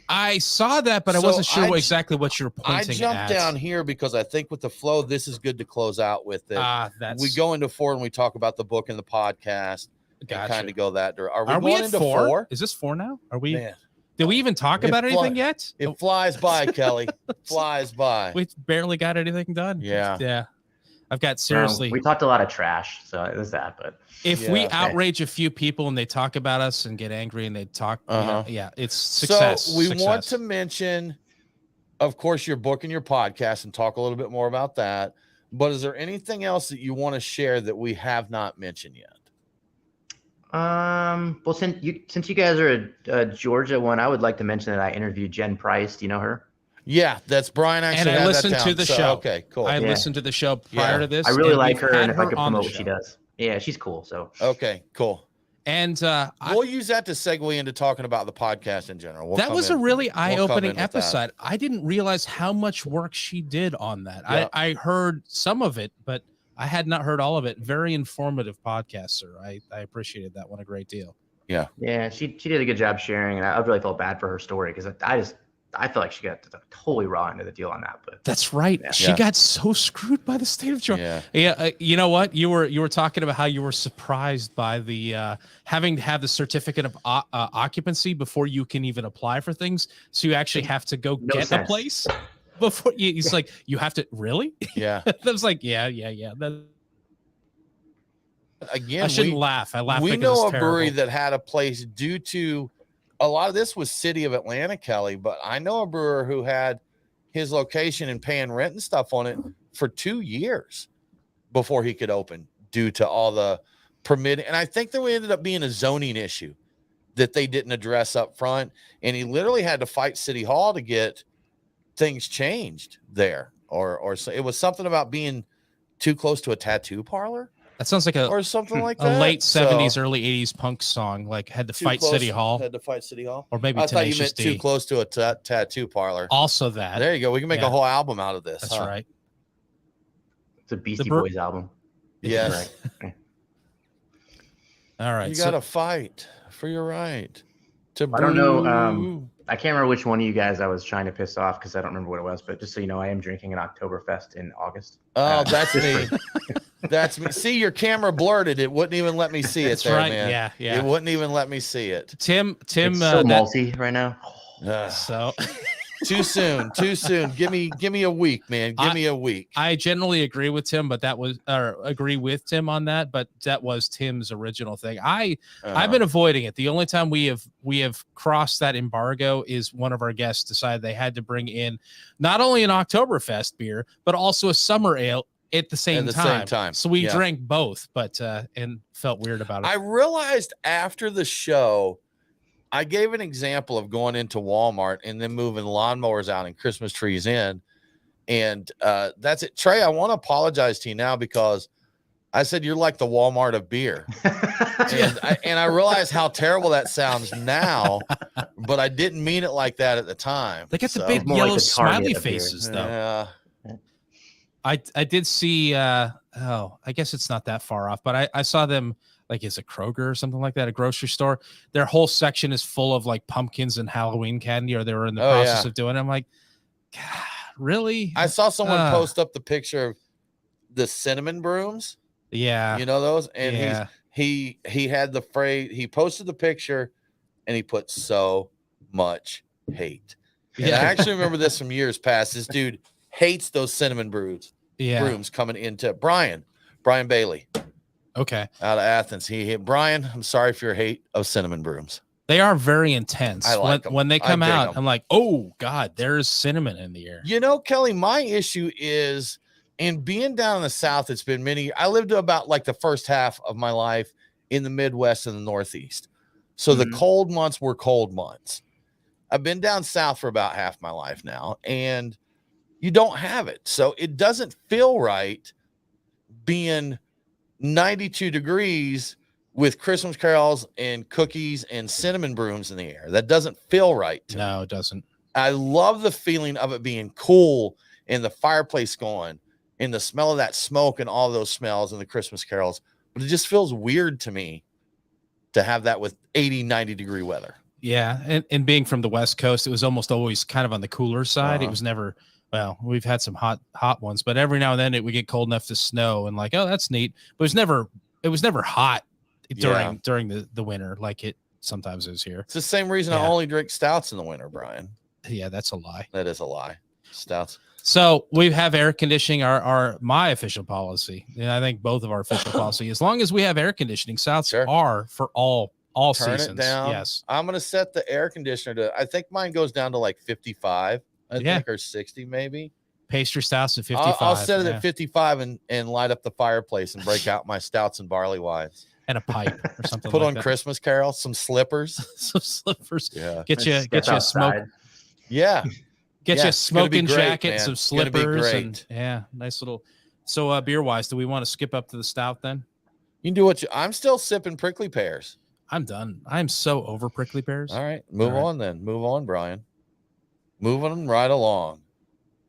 B: I saw that, but I wasn't sure exactly what you're pointing at.
A: I jumped down here because I think with the flow, this is good to close out with it. We go into 4 and we talk about the book and the podcast.
B: Gotcha.
A: Kind of go that direction.
B: Are we going into 4? Is this 4 now? Are we? Man. Did we even talk about anything yet?
A: It flies by, Kelly. Flies by.
B: We barely got anything done.
A: Yeah.
B: Yeah. I've got seriously.
C: We talked a lot of trash, so there's that. But
B: if we outrage a few people and they talk about us and get angry and they talk, it's success.
A: So we want to mention, of course, your book and your podcast and talk a little bit more about that. But is there anything else that you want to share that we have not mentioned yet?
C: Well, since you guys are a Georgia one, I would like to mention that I interviewed Jen Price. Do you know her?
A: Yeah, that's Brian. Actually,
B: and I listened to the show.
A: Okay, cool.
B: I listened to the show prior to this.
C: I really like her, and if I could promote what she does, yeah, she's cool. So
A: okay, cool.
B: And
A: we'll use that to segue into talking about the podcast in general.
B: That was a really eye-opening episode. I didn't realize how much work she did on that. Yeah. I heard some of it, but I had not heard all of it. Very informative podcast, sir. I appreciated that one a great deal.
A: Yeah.
C: Yeah, she did a good job sharing, and I really felt bad for her story because I feel like she got totally raw into the deal on that. But
B: that's right. Yeah. She got so screwed by the state of Georgia. Yeah. You know what? You were talking about how you were surprised by the having to have the certificate of occupancy before you can even apply for things. So you actually have to go get a place before you. It's like you have to really.
A: Yeah.
B: That was like yeah.
A: Again,
B: I shouldn't laugh. I laugh.
A: We know a brewery that had a place due to. A lot of this was city of Atlanta, Kelly, but I know a brewer who had his location and paying rent and stuff on it for 2 years before he could open due to all the permitting. And I think there ended up being a zoning issue that they didn't address up front. And he literally had to fight City Hall to get things changed there. Or so it was something about being too close to a tattoo parlor.
B: That sounds like
A: or something like that.
B: A late 70s, early 80s punk song. Like had to fight City Hall.
A: Had to fight City Hall.
B: Or maybe
A: I thought you meant too close to a tattoo parlor.
B: Also that.
A: There you go. We can make a whole album out of this.
B: That's right.
C: It's a Beastie Boys album.
A: Yes.
C: Right.
B: All right.
A: You got to fight for your right to brew.
C: I don't know. I can't remember which one of you guys I was trying to piss off because I don't remember what it was. But just so you know, I am drinking an Oktoberfest in August.
A: Oh, that's me. That's me. See, your camera blurred it. It wouldn't even let me see it. That's there, right. Man. Yeah. It wouldn't even let me see it.
B: Tim.
C: It's so malty right now.
B: So
A: Too soon. Give me a week, man. Give me a week.
B: I generally agree with Tim, but agree with Tim on that. But that was Tim's original thing. I've been avoiding it. The only time we have crossed that embargo is one of our guests decided they had to bring in not only an Oktoberfest beer but also a summer ale at the same time. So we drank both, but and felt weird about it.
A: I realized after the show, I gave an example of going into Walmart and then moving lawnmowers out and Christmas trees in. And that's it. Trey, I want to apologize to you now because I said you're like the Walmart of beer. and I realize how terrible that sounds now, but I didn't mean it like that at the time.
B: They get the big yellow like smiley faces, though.
A: Yeah.
B: I did see, I guess it's not that far off, but I saw them, like, is it Kroger or something like that, a grocery store? Their whole section is full of like pumpkins and Halloween candy, or they were in the process of doing it. I'm like, God, really?
A: I saw someone post up the picture of the cinnamon brooms.
B: Yeah.
A: You know those? And he had the phrase, he posted the picture and he put so much hate. And I actually remember this from years past. This dude hates those cinnamon brooms coming into Brian Bailey.
B: Okay.
A: Out of Athens. He hit Brian. I'm sorry for your hate of cinnamon brooms.
B: They are very intense.
A: I like them.
B: When they come out, I'm like, oh God, there's cinnamon in the air.
A: You know, Kelly, my issue is in being down in the South, it's been I lived about like the first half of my life in the Midwest and the Northeast. So the cold months were cold months. I've been down South for about half my life now, and you don't have it. So it doesn't feel right being 92 degrees with Christmas carols and cookies and cinnamon brooms in the air. That doesn't feel right to me.
B: No, it doesn't.
A: I love the feeling of it being cool and the fireplace going and the smell of that smoke and all those smells and the Christmas carols. But it just feels weird to me to have that with 80, 90 degree weather.
B: Yeah. And being from the West Coast, it was almost always kind of on the cooler side. It was never, well, we've had some hot ones, but every now and then it would get cold enough to snow and like, oh, that's neat. But it was never hot during the winter like it sometimes is here.
A: It's the same reason I only drink stouts in the winter, Brian.
B: Yeah, that's a lie.
A: That is a lie. Stouts.
B: So we have air conditioning, my official policy. And I think both of our official policy, as long as we have air conditioning, stouts are for all
A: Turn
B: seasons.
A: It down.
B: Yes.
A: I'm going to set the air conditioner to, I think mine goes down to like 55, I think, or 60 maybe.
B: Paste your stouts at 55.
A: I'll set it at 55 and light up the fireplace and break out my stouts and barley wines.
B: And a pipe or something.
A: Put
B: like
A: on
B: that.
A: Christmas Carol, some slippers.
B: Some slippers.
A: Yeah.
B: Get you a smoke.
A: Yeah.
B: Get you a smoking jacket,
A: man.
B: some slippers. And, nice little. So beer wise, do we want to skip up to the stout then?
A: You can do I'm still sipping prickly pears.
B: I'm done. I'm so over prickly pears.
A: All right. Move on then. Move on, Brian. Moving right along.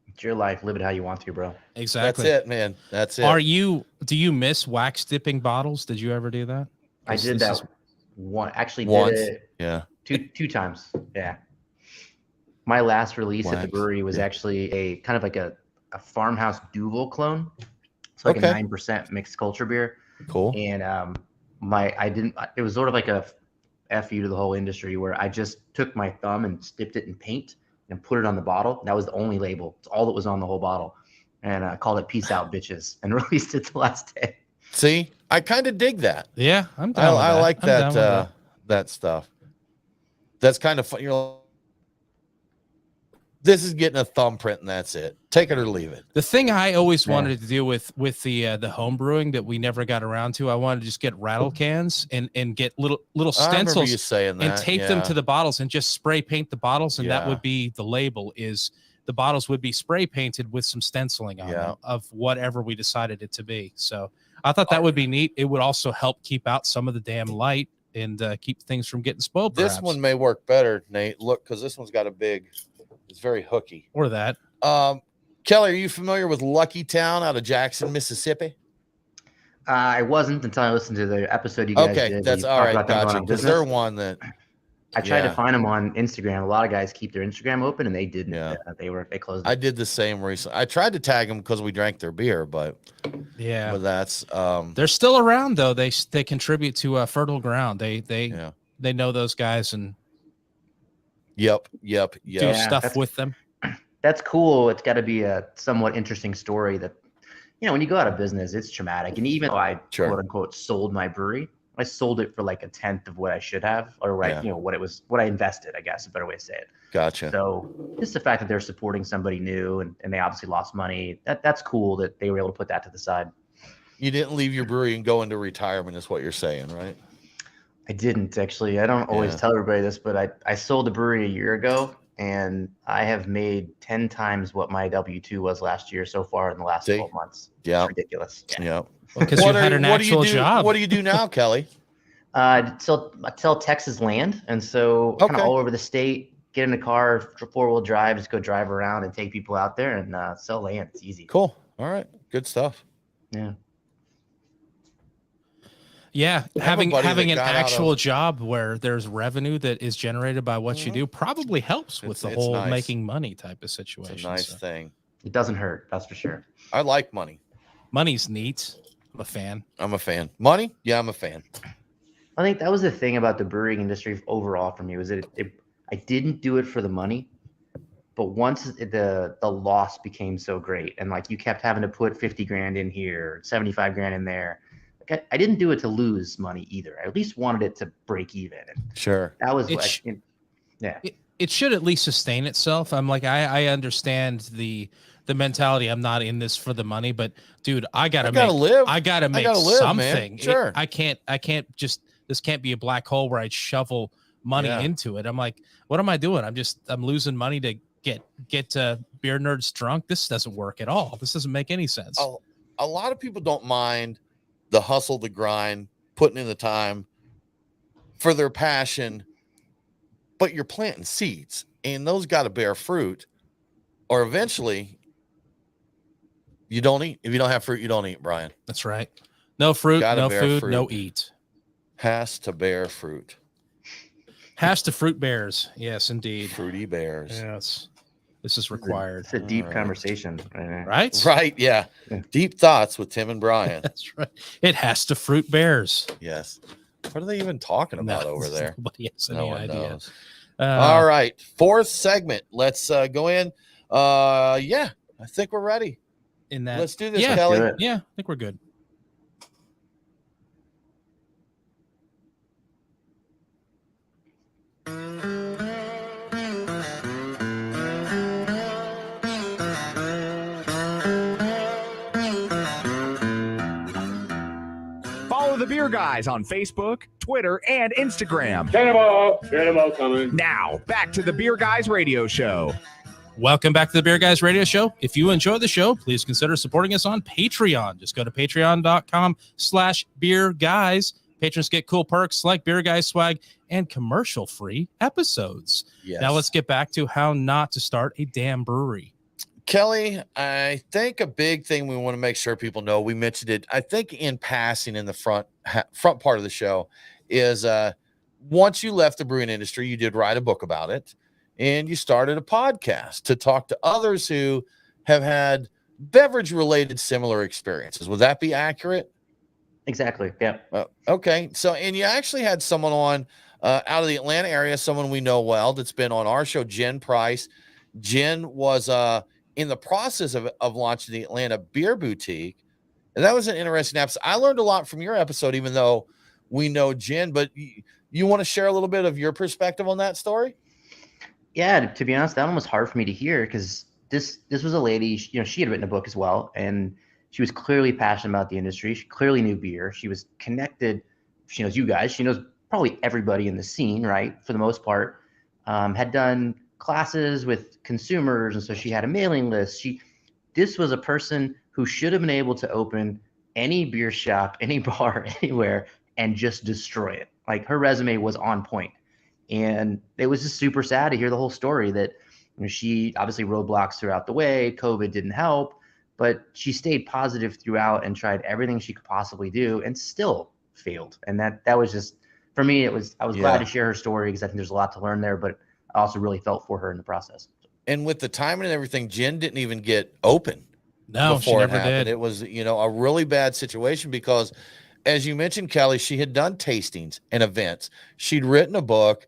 C: It's your life. Live it how you want to, bro.
B: Exactly.
A: That's it, man. That's it.
B: Do you miss wax dipping bottles? Did you ever do that?
C: I did that once. Actually,
A: once.
C: Did it.
A: Yeah.
C: Two times. Yeah. My last release at the brewery was actually a kind of like a farmhouse Duvel clone. It's like a 9% mixed culture beer.
A: Cool.
C: And it was sort of like a FU to the whole industry where I just took my thumb and dipped it in paint and put it on the bottle. That was the only label. It's all that was on the whole bottle. And I called it Peace Out Bitches and released it the last day.
A: See, I kind of dig that.
B: Yeah, I'm down with that.
A: I like that that stuff. That's kind of fun. This is getting a thumbprint and that's it. Take it or leave it.
B: The thing I always wanted to do with the home brewing that we never got around to, I wanted to just get rattle cans and get little stencils
A: you saying that.
B: And take them to the bottles and just spray paint the bottles. And that would be the label is the bottles would be spray painted with some stenciling on them of whatever we decided it to be. So I thought that would be neat. It would also help keep out some of the damn light and keep things from getting spoiled.
A: This one may work better, Nate. Look, because this one's got it's very hooky.
B: Or that.
A: Kelly, are you familiar with Lucky Town out of Jackson, Mississippi?
C: I wasn't until I listened to the episode you guys did.
A: Okay, that's all right. Gotcha. Because they're one that
C: I tried to find them on Instagram. A lot of guys keep their Instagram open, and they didn't.
A: Yeah.
C: They closed it.
A: I did the same recently. I tried to tag them because we drank their beer, but that's
B: they're still around though. They contribute to Fertile Ground. They know those guys and
A: Yep.
B: do stuff with them.
C: that's cool. It's got to be a somewhat interesting story that, when you go out of business, it's traumatic. And even though I quote unquote sold my brewery, I sold it for like a tenth of what I should have, or what I invested, I guess, a better way to say it.
A: Gotcha.
C: So just the fact that they're supporting somebody new and they obviously lost money, that's cool that they were able to put that to the side.
A: You didn't leave your brewery and go into retirement is what you're saying, right?
C: I didn't actually. I don't always tell everybody this, but I sold the brewery a year ago, and I have made 10 times what my W-2 was last year so far in the last 12 months.
A: Yeah.
C: It's ridiculous.
A: Yeah.
B: Because you had an actual job.
A: What do you do now, Kelly?
C: I sell Texas land, and so kind of all over the state. Get in a car, 4-wheel drive, just go drive around and take people out there and sell land. It's easy.
A: Cool. All right. Good stuff.
C: Yeah.
B: Yeah, having an actual job where there's revenue that is generated by what you do probably helps with the whole making money type of situation.
A: It's a nice thing.
C: It doesn't hurt, that's for sure.
A: I like money.
B: Money's neat. I'm a fan.
A: Money? Yeah, I'm a fan.
C: I think that was the thing about the brewing industry overall for me was that I didn't do it for the money, but once the loss became so great and like you kept having to put 50 grand in here, 75 grand in there. I didn't do it to lose money either. I at least wanted it to break even.
A: Sure.
C: That was
B: it should at least sustain itself. I'm like, I understand the mentality. I'm not in this for the money, but dude, I gotta live. I gotta make something.
A: Man. Sure.
B: I can't just, this can't be a black hole where I shovel money into it. I'm like, what am I doing? I'm losing money to get beer nerds drunk. This doesn't work at all. This doesn't make any sense.
A: A lot of people don't mind the hustle, the grind, putting in the time for their passion, but you're planting seeds and those got to bear fruit or eventually you don't eat. If you don't have fruit, you don't eat, Brian.
B: That's right. No fruit, no food, no eat.
A: Has to bear fruit.
B: Has to fruit bears. Yes, indeed.
A: Fruity bears.
B: Yes. This is required.
C: It's a deep conversation.
B: Right?
A: Right. Yeah. Deep thoughts with Tim and Brian.
B: That's right. It has to fruit bears.
A: Yes. What are they even talking about over there?
B: Nobody has any idea.
A: Knows. All right. Fourth segment. Let's go in. Yeah, I think we're ready. Let's do this, Kelly.
B: Yeah, I think we're good.
D: Follow the Beer Guys on Facebook, Twitter, and Instagram.
E: Cannonball coming.
D: Now, back to the Beer Guys Radio Show.
B: Welcome back to the Beer Guys Radio Show. If you enjoy the show, please consider supporting us on Patreon. Just go to patreon.com/beerguys. Patrons get cool perks like Beer Guys swag and commercial-free episodes.
A: Yes.
B: Now let's get back to how not to start a damn brewery.
A: Kelly, I think a big thing we want to make sure people know, we mentioned it, I think in passing in the front part of the show, is once you left the brewing industry, you did write a book about it, and you started a podcast to talk to others who have had beverage-related similar experiences. Would that be accurate?
C: Exactly, yeah.
A: Okay, so, and you actually had someone on out of the Atlanta area, someone we know well, that's been on our show, Jen Price. Jen was in the process of launching the Atlanta Beer Boutique. And that was an interesting episode. I learned a lot from your episode, even though we know Jen, but you want to share a little bit of your perspective on that story?
C: Yeah, to be honest, that one was hard for me to hear because this was a lady, she had written a book as well. And she was clearly passionate about the industry. She clearly knew beer. She was connected. She knows you guys. She knows probably everybody in the scene, right? For the most part, had done classes with consumers, and so she had a mailing list. This was a person who should have been able to open any beer shop, any bar, anywhere, and just destroy it. Like, her resume was on point, and it was just super sad to hear the whole story that she obviously roadblocks throughout the way. COVID didn't help, but she stayed positive throughout and tried everything she could possibly do, and still failed. And that was just, for me, I was glad to share her story because I think there's a lot to learn there, but I also really felt for her in the process.
A: And with the timing and everything, Jen didn't even get open.
B: No, she never did.
A: It was, a really bad situation because, as you mentioned, Kelly, she had done tastings and events. She'd written a book.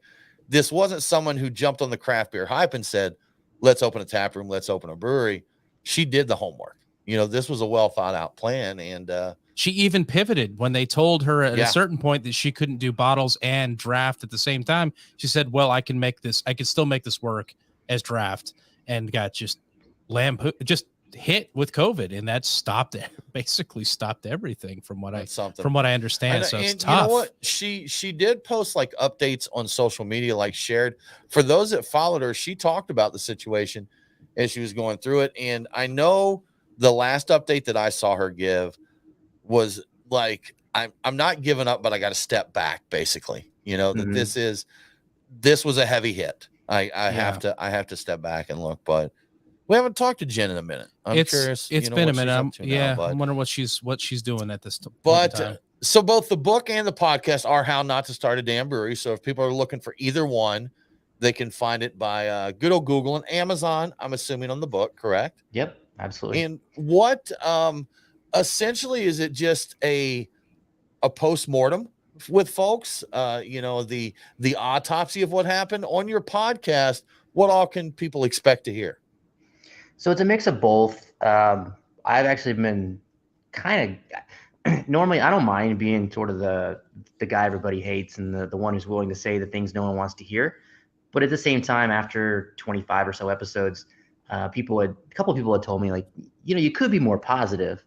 A: This wasn't someone who jumped on the craft beer hype and said, let's open a tap room, let's open a brewery. She did the homework. This was a well thought out plan. And
B: she even pivoted when they told her at a certain point that she couldn't do bottles and draft at the same time. She said, well, I can still make this work as draft, and got just hit with COVID, and that basically stopped everything from what I understand. So it's tough.
A: You know what? She did post like updates on social media, like shared. For those that followed her, she talked about the situation as she was going through it. And I know the last update that I saw her give was like, I'm not giving up, but I got to step back, basically. That this was a heavy hit. I have to step back and look, but we haven't talked to Jen in a minute. I'm curious.
B: It's been a minute. I'm wondering what she's doing at this point in time.
A: So both the book and the podcast are How Not to Start a Damn Brewery. So if people are looking for either one, they can find it by good old Google and Amazon. I'm assuming on the book, correct?
C: Yep, absolutely.
A: And what essentially is it just a post-mortem with folks? The autopsy of what happened. On your podcast, what all can people expect to hear?
C: So it's a mix of both. I've actually been kind of normally I don't mind being sort of the guy everybody hates and the one who's willing to say the things no one wants to hear. But at the same time, after 25 or so episodes, a couple of people had told me, like, you could be more positive.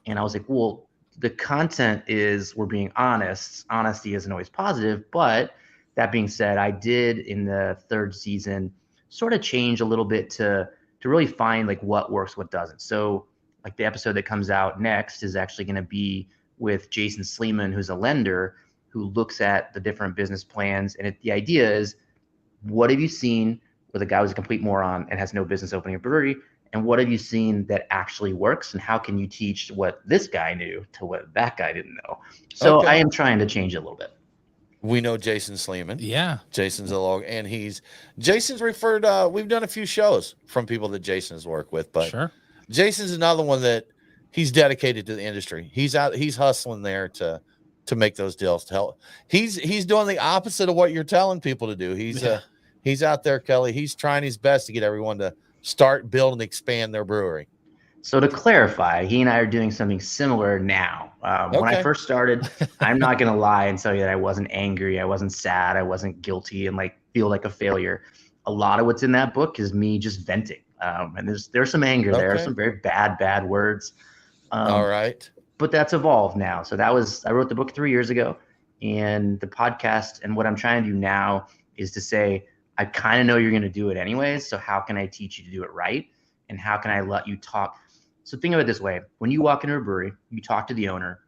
C: And I was like, well, the content is we're being honest. Honesty isn't always positive. But that being said, I did in the third season sort of change a little bit to really find like what works, what doesn't. So like the episode that comes out next is actually going to be with Jason Sleeman, who's a lender who looks at the different business plans. And the idea is, what have you seen where the guy was a complete moron and has no business opening a brewery? And what have you seen that actually works? And how can you teach what this guy knew to what that guy didn't know? So I am trying to change it a little bit.
A: We know Jason Sleeman.
B: Yeah.
A: Jason's a log, and Jason's referred. We've done a few shows from people that Jason has worked with, but
B: sure.
A: Jason's another one that he's dedicated to the industry. He's hustling there to make those deals to help. He's doing the opposite of what you're telling people to do. He's out there, Kelly. He's trying his best to get everyone to start, build, and expand their brewery.
C: So to clarify, he and I are doing something similar now. When I first started, I'm not going to lie and tell you that I wasn't angry. I wasn't sad. I wasn't guilty and like feel like a failure. A lot of what's in that book is me just venting. And there's some anger there, some very bad words.
A: All right.
C: But that's evolved now. So I wrote the book 3 years ago, and the podcast. And what I'm trying to do now is to say, I kind of know you're going to do it anyways. So how can I teach you to do it right? And how can I let you talk? So think of it this way. When you walk into a brewery, you talk to the owner.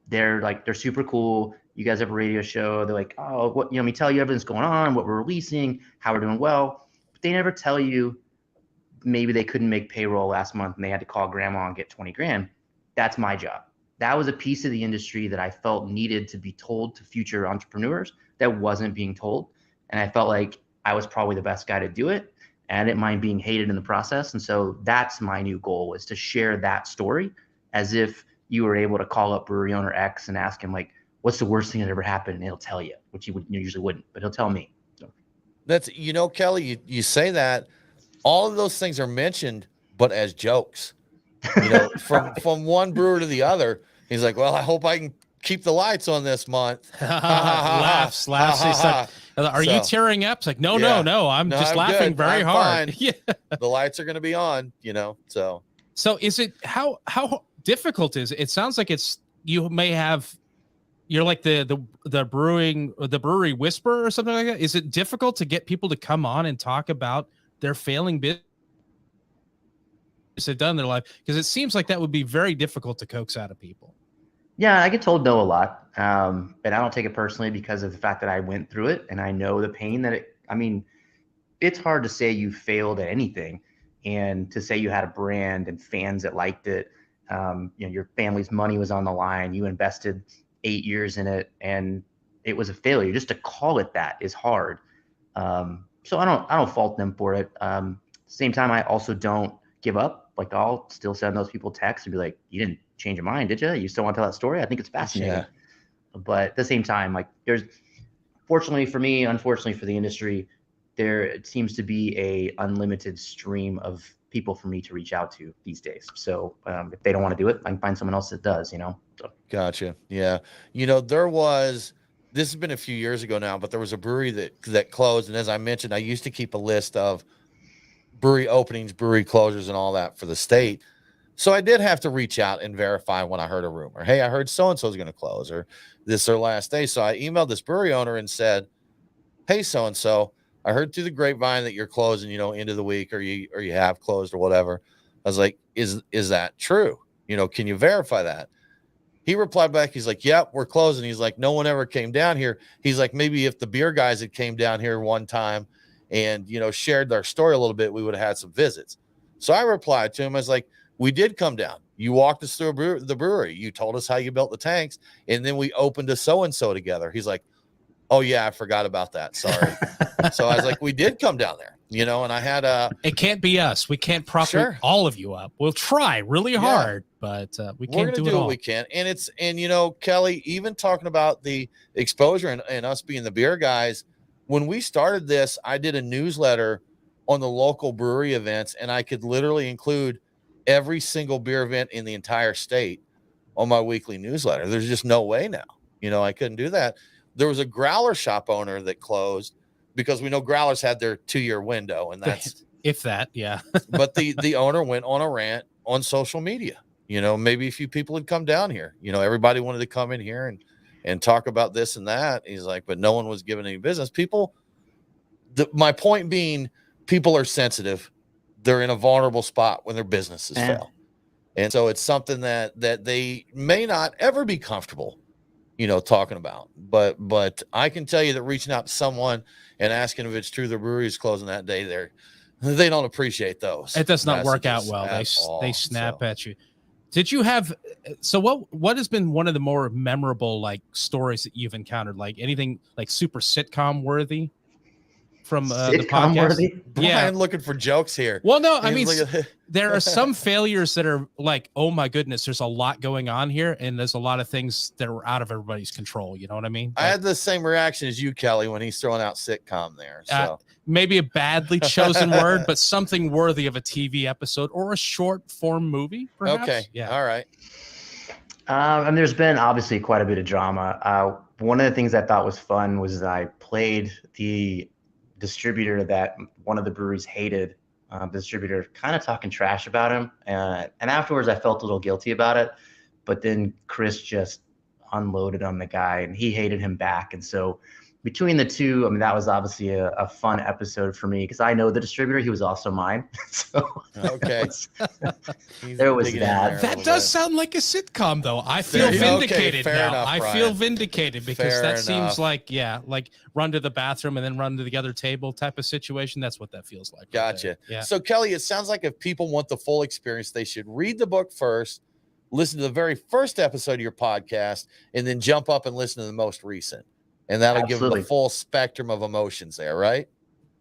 C: They're super cool. You guys have a radio show. They're like, oh, what, let me tell you everything's going on, what we're releasing, how we're doing well. But they never tell you maybe they couldn't make payroll last month and they had to call grandma and get 20 grand. That's my job. That was a piece of the industry that I felt needed to be told to future entrepreneurs that wasn't being told. And I felt like I was probably the best guy to do it. And I didn't mind being hated in the process. And so that's my new goal, is to share that story as if you were able to call up brewery owner X and ask him, like, what's the worst thing that ever happened? And he'll tell you, which you usually wouldn't, but he'll tell me. So.
A: That's, Kelly, you say that all of those things are mentioned, but as jokes, from one brewer to the other. He's like, well, I hope I can keep the lights on this month.
B: laughs. Are you tearing up? It's like, no. I'm just laughing
A: good.
B: very hard. Yeah.
A: The lights are going to be on, so.
B: So is it, how difficult is it? It sounds like you're like the brewery whisperer or something like that. Is it difficult to get people to come on and talk about their failing business they've done in their life? Because it seems like that would be very difficult to coax out of people.
C: Yeah, I get told no a lot, but I don't take it personally because of the fact that I went through it and I know the pain that it's hard to say you failed at anything and to say you had a brand and fans that liked it. Your family's money was on the line. You invested 8 years in it and it was a failure. Just to call it that is hard. So I don't fault them for it. Same time, I also don't give up. Like, I'll still send those people texts and be like, you didn't change your mind, did you? You still want to tell that story? I think it's fascinating. Yeah. But at the same time, like, there's, fortunately for me, unfortunately for the industry, there seems to be a unlimited stream of people for me to reach out to these days. So if they don't want to do it, I can find someone else that does, So.
A: Gotcha. Yeah. This has been a few years ago now, but there was a brewery that closed. And as I mentioned, I used to keep a list of brewery openings, brewery closures, and all that for the state. So I did have to reach out and verify when I heard a rumor. Hey, I heard so-and-so is going to close, or this is their last day. So I emailed this brewery owner and said, hey, so-and-so, I heard through the grapevine that you're closing, end of the week, or you have closed or whatever. I was like, is that true? Can you verify that? He replied back. He's like, yep, we're closing. He's like, no one ever came down here. He's like, maybe if the beer guys had came down here one time and, shared their story a little bit, we would have had some visits. So I replied to him. I was like, we did come down. You walked us through the brewery. You told us how you built the tanks. And then we opened a so-and-so together. He's like, oh yeah, I forgot about that. Sorry. So I was like, we did come down there, and I had
B: it can't be us. We can't prop all of you up. We'll try really hard, but we can't do it all.
A: What we can. And Kelly, even talking about the exposure and us being the beer guys, when we started this, I did a newsletter on the local brewery events, and I could literally include every single beer event in the entire state on my weekly newsletter. There's just no way now. I couldn't do that. There was a growler shop owner that closed because we know growlers had their 2-year window, and that's
B: if that, yeah.
A: But the owner went on a rant on social media. Maybe a few people had come down here. Everybody wanted to come in here and talk about this and that. He's like, but no one was given any business. My point being, people are sensitive. They're in a vulnerable spot when their businesses fail. And so it's something that they may not ever be comfortable talking about, but I can tell you that reaching out to someone and asking if it's true the brewery is closing that day, they don't appreciate those.
B: It does not work out well. They snap at you. Did you have, so what has been one of the more memorable stories that you've encountered? Anything super sitcom worthy from the podcast?
A: Brian looking for jokes here.
B: Well, no, I mean, there are some failures that are like, oh my goodness, there's a lot going on here, and there's a lot of things that are out of everybody's control. You know what I mean?
A: I had the same reaction as you, Kelly, when he's throwing out sitcom there. So
B: maybe a badly chosen word, but something worthy of a TV episode or a short form movie, perhaps.
A: Okay.
B: Yeah.
A: All right.
C: And there's been obviously quite a bit of drama. One of the things I thought was fun was I played the distributor that one of the breweries hated, distributor, kind of talking trash about him. And afterwards I felt a little guilty about it, but then Chris just unloaded on the guy and he hated him back. And so between the two, I mean, that was obviously a fun episode for me because I know the distributor, he was also mine. So
A: okay.
C: there was that.
B: That does sound like a sitcom though. I feel vindicated now.
A: Enough,
B: I feel vindicated because that seems like run to the bathroom and then run to the other table type of situation. That's what that feels like.
A: Gotcha.
B: Right. Yeah.
A: So Kelly, it sounds like if people want the full experience, they should read the book first, listen to the very first episode of your podcast, and then jump up and listen to the most recent. And that'll give them the full spectrum of emotions there, right?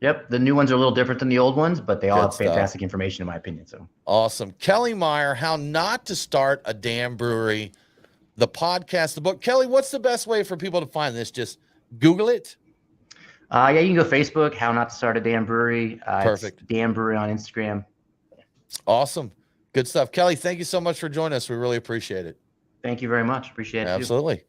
C: Yep. The new ones are a little different than the old ones, but they all have fantastic information in my opinion. So
A: awesome. Kelly Meyer, How Not to Start a Damn Brewery, the podcast, the book. Kelly, what's the best way for people to find this? Just Google it?
C: Yeah, you can go Facebook, How Not to Start a Damn Brewery.
A: Perfect.
C: Damn Brewery on Instagram.
A: Awesome. Good stuff. Kelly, thank you so much for joining us. We really appreciate it.
C: Thank you very much. Appreciate it.
A: Absolutely. Too.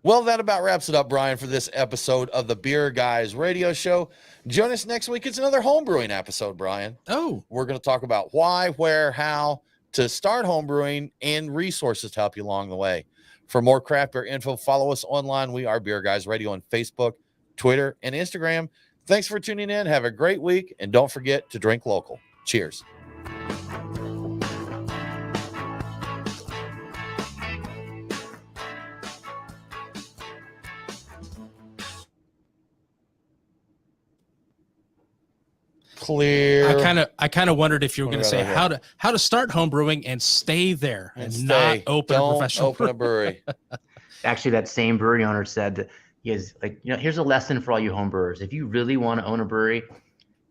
A: Well, that about wraps it up, Brian, for this episode of the Beer Guys Radio Show. Join us next week. It's another homebrewing episode, Brian.
B: Oh.
A: We're going to talk about why, where, how to start homebrewing and resources to help you along the way. For more craft beer info, follow us online. We are Beer Guys Radio on Facebook, Twitter, and Instagram. Thanks for tuning in. Have a great week, and don't forget to drink local. Cheers. Clear.
B: I kind of wondered if you were going to say how to start homebrewing and stay there and not open a professional
A: brewery.
C: Actually, that same brewery owner said that he is like, here's a lesson for all you homebrewers. If you really want to own a brewery,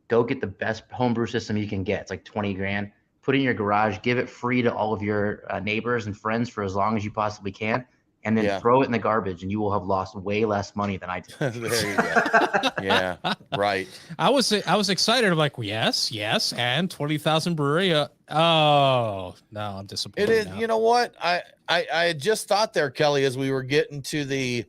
C: go get the best homebrew system you can get. It's like 20 grand. Put it in your garage. Give it free to all of your neighbors and friends for as long as you possibly can. and then throw it in the garbage, and you will have lost way less money than I did.
A: There you go. Yeah, right.
B: I was excited. I'm like, yes, and 20,000 brewery. Oh no, I'm disappointed.
A: It is.
B: now.
A: You know what? I had just thought there, Kelly, as we were getting to the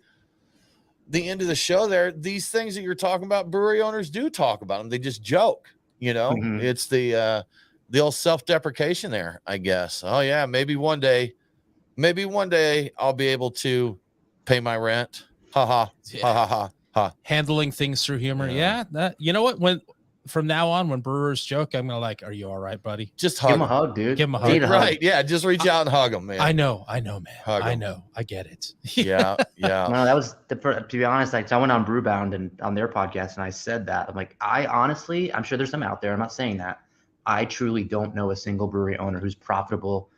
A: end of the show there, these things that you're talking about, brewery owners do talk about them. They just joke, It's the old self-deprecation there, I guess. Oh yeah, maybe one day I'll be able to pay my rent. Ha ha, ha ha ha ha.
B: Handling things through humor. Yeah. That, you know what? From now on, when brewers joke, I'm gonna are you all right, buddy?
A: Just hug
C: him a hug, dude.
B: Give him a hug.
A: Right. Yeah. Just reach out and hug him, man.
B: I know, man.
A: Hug
B: I
A: him.
B: know. I get it.
A: Yeah.
C: No, that was to be honest. I went on Brewbound and on their podcast, and I said that I'm like, I'm sure there's some out there. I'm not saying that. I truly don't know a single brewery owner who's profitable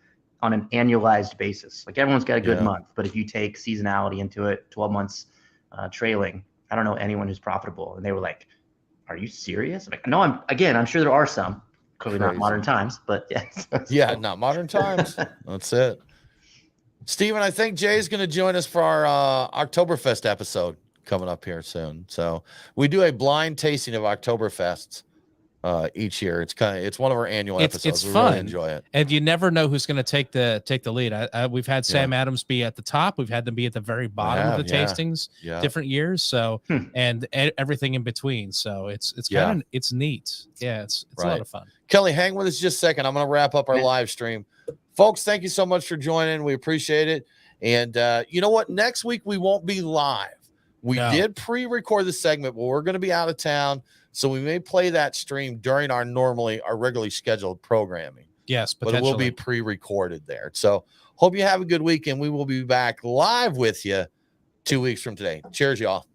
C: on an annualized basis. Like everyone's got a good month, but if you take seasonality into it, 12 months trailing, I don't know anyone who's profitable. And they were like, "Are you serious?" I'm like, no, I'm sure there are some. Clearly not modern times, but yes.
A: Yeah, not modern times. That's it. Steven, I think Jay's going to join us for our Oktoberfest episode coming up here soon. So we do a blind tasting of Oktoberfests each year. It's one of our annual episodes.
B: It's
A: we
B: fun.
A: Really enjoy it.
B: And you never know who's going to take the lead. We've had Sam Adams be at the top. We've had them be at the very bottom of the tastings, different years. So, and everything in between. So it's kind of, it's neat. Yeah. It's a lot of fun.
A: Kelly, hang with us just a second. I'm going to wrap up our live stream. Folks, thank you so much for joining. We appreciate it. And you know what? Next week, we won't be live. We did pre-record the segment, but we're going to be out of town. So we may play that stream during our regularly scheduled programming.
B: Yes,
A: but it will be pre-recorded there. So hope you have a good weekend. We will be back live with you 2 weeks from today. Cheers, y'all.